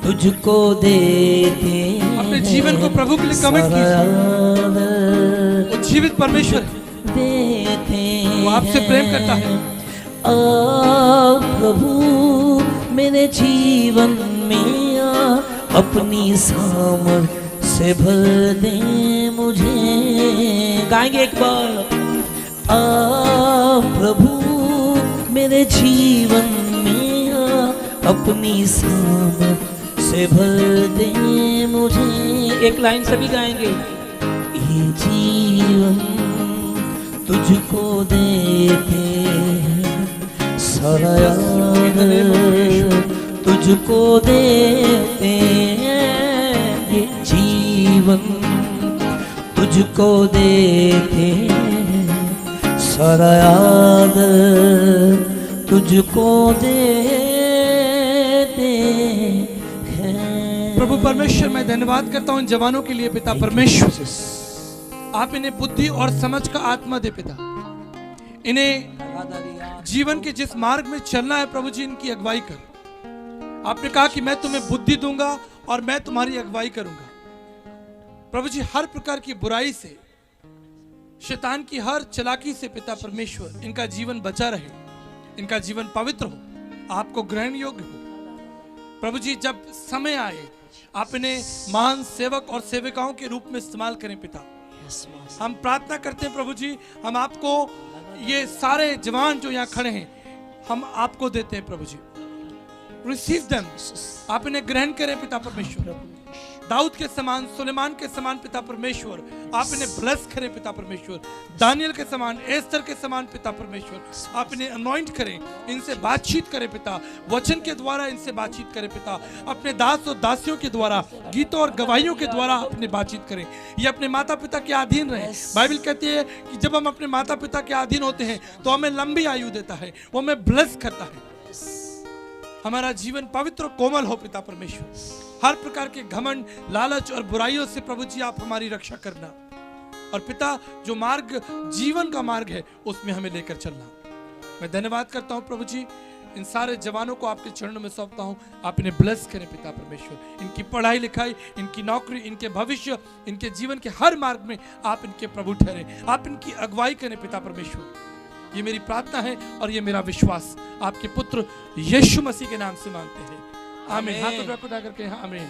तुझको देते, अपने जीवन को प्रभु के लिए कमिट कीजिए। वो जीवित परमेश्वर देते, वो आपसे प्रेम करता है। प्रभु मेरे जीवन में अपनी सामर्थ्य से भर दे मुझे। गाएंगे एक बार। प्रभु मेरे जीवन में अपनी सामर्थ्य से भर दे मुझे। एक लाइन सभी गाएंगे। ये जीवन तुझको देते हैं, सारा याद तुझको देते हैं। ये जीवन तुझको देते हैं, सारा याद तुझको देते हैं। प्रभु परमेश्वर, मैं धन्यवाद करता हूं इन जवानों के लिए। पिता परमेश्वर, आप इन्हें बुद्धि और समझ का आत्मा दे पिता। इन्हें जीवन के जिस मार्ग में चलना है प्रभु जी, इनकी अगुवाई कर। आपने कहा कि मैं तुम्हें बुद्धि दूंगा और मैं तुम्हारी अगुवाई करूंगा। प्रभु जी, हर प्रकार की बुराई से, शैतान की हर चालाकी से पिता परमेश्वर इनका जीवन बचा रहे, इनका जीवन पवित्र हो, आपको ग्रहण योग्य हो। प्रभु जी, जब समय आए आप इन्हें महान सेवक और सेविकाओं के रूप में इस्तेमाल करें पिता। हम प्रार्थना करते हैं प्रभु जी, हम आपको ये सारे जवान जो यहाँ खड़े हैं हम आपको देते हैं प्रभु जी। रिसीव देम, आप इन्हें ग्रहण करें पिता परमेश्वर। दाऊद के समान, सुलेमान के समान पिता परमेश्वर आप इन्हें ब्लेस करें पिता परमेश्वर। दानियल के समान, एस्तर के समान पिता परमेश्वर आप इन्हें अनॉइंट करें, इनसे बातचीत करें पिता, वचन के द्वारा इनसे बातचीत करें पिता। अपने दास और दासियों के द्वारा, गीतों और गवाहियों के द्वारा अपने बातचीत करें। ये अपने माता पिता के अधीन रहे। बाइबल कहती है कि जब हम अपने माता पिता के अधीन होते हैं तो हमें लंबी आयु देता है, वो हमें ब्लेस करता है। हमारा जीवन पवित्र और कोमल हो पिता परमेश्वर। हर प्रकार के घमंड, लालच और बुराइयों से प्रभु जी आप हमारी रक्षा करना। और पिता, जो मार्ग जीवन का मार्ग है उसमें हमें लेकर चलना। मैं धन्यवाद करता हूं प्रभु जी, इन सारे जवानों को आपके चरणों में सौंपता हूं। आप इन्हें ब्लेस करें पिता परमेश्वर। इनकी पढ़ाई लिखाई, इनकी नौकरी, इनके भविष्य, इनके जीवन के हर मार्ग में आप इनके प्रभु ठहरे। आप इनकी अगुवाई करें पिता परमेश्वर। ये मेरी प्रार्थना है और ये मेरा विश्वास आपके पुत्र यीशु मसीह के नाम से मांगते हैं, आमीन। आमीन। हाथ उठा करके हाँ, आमीन।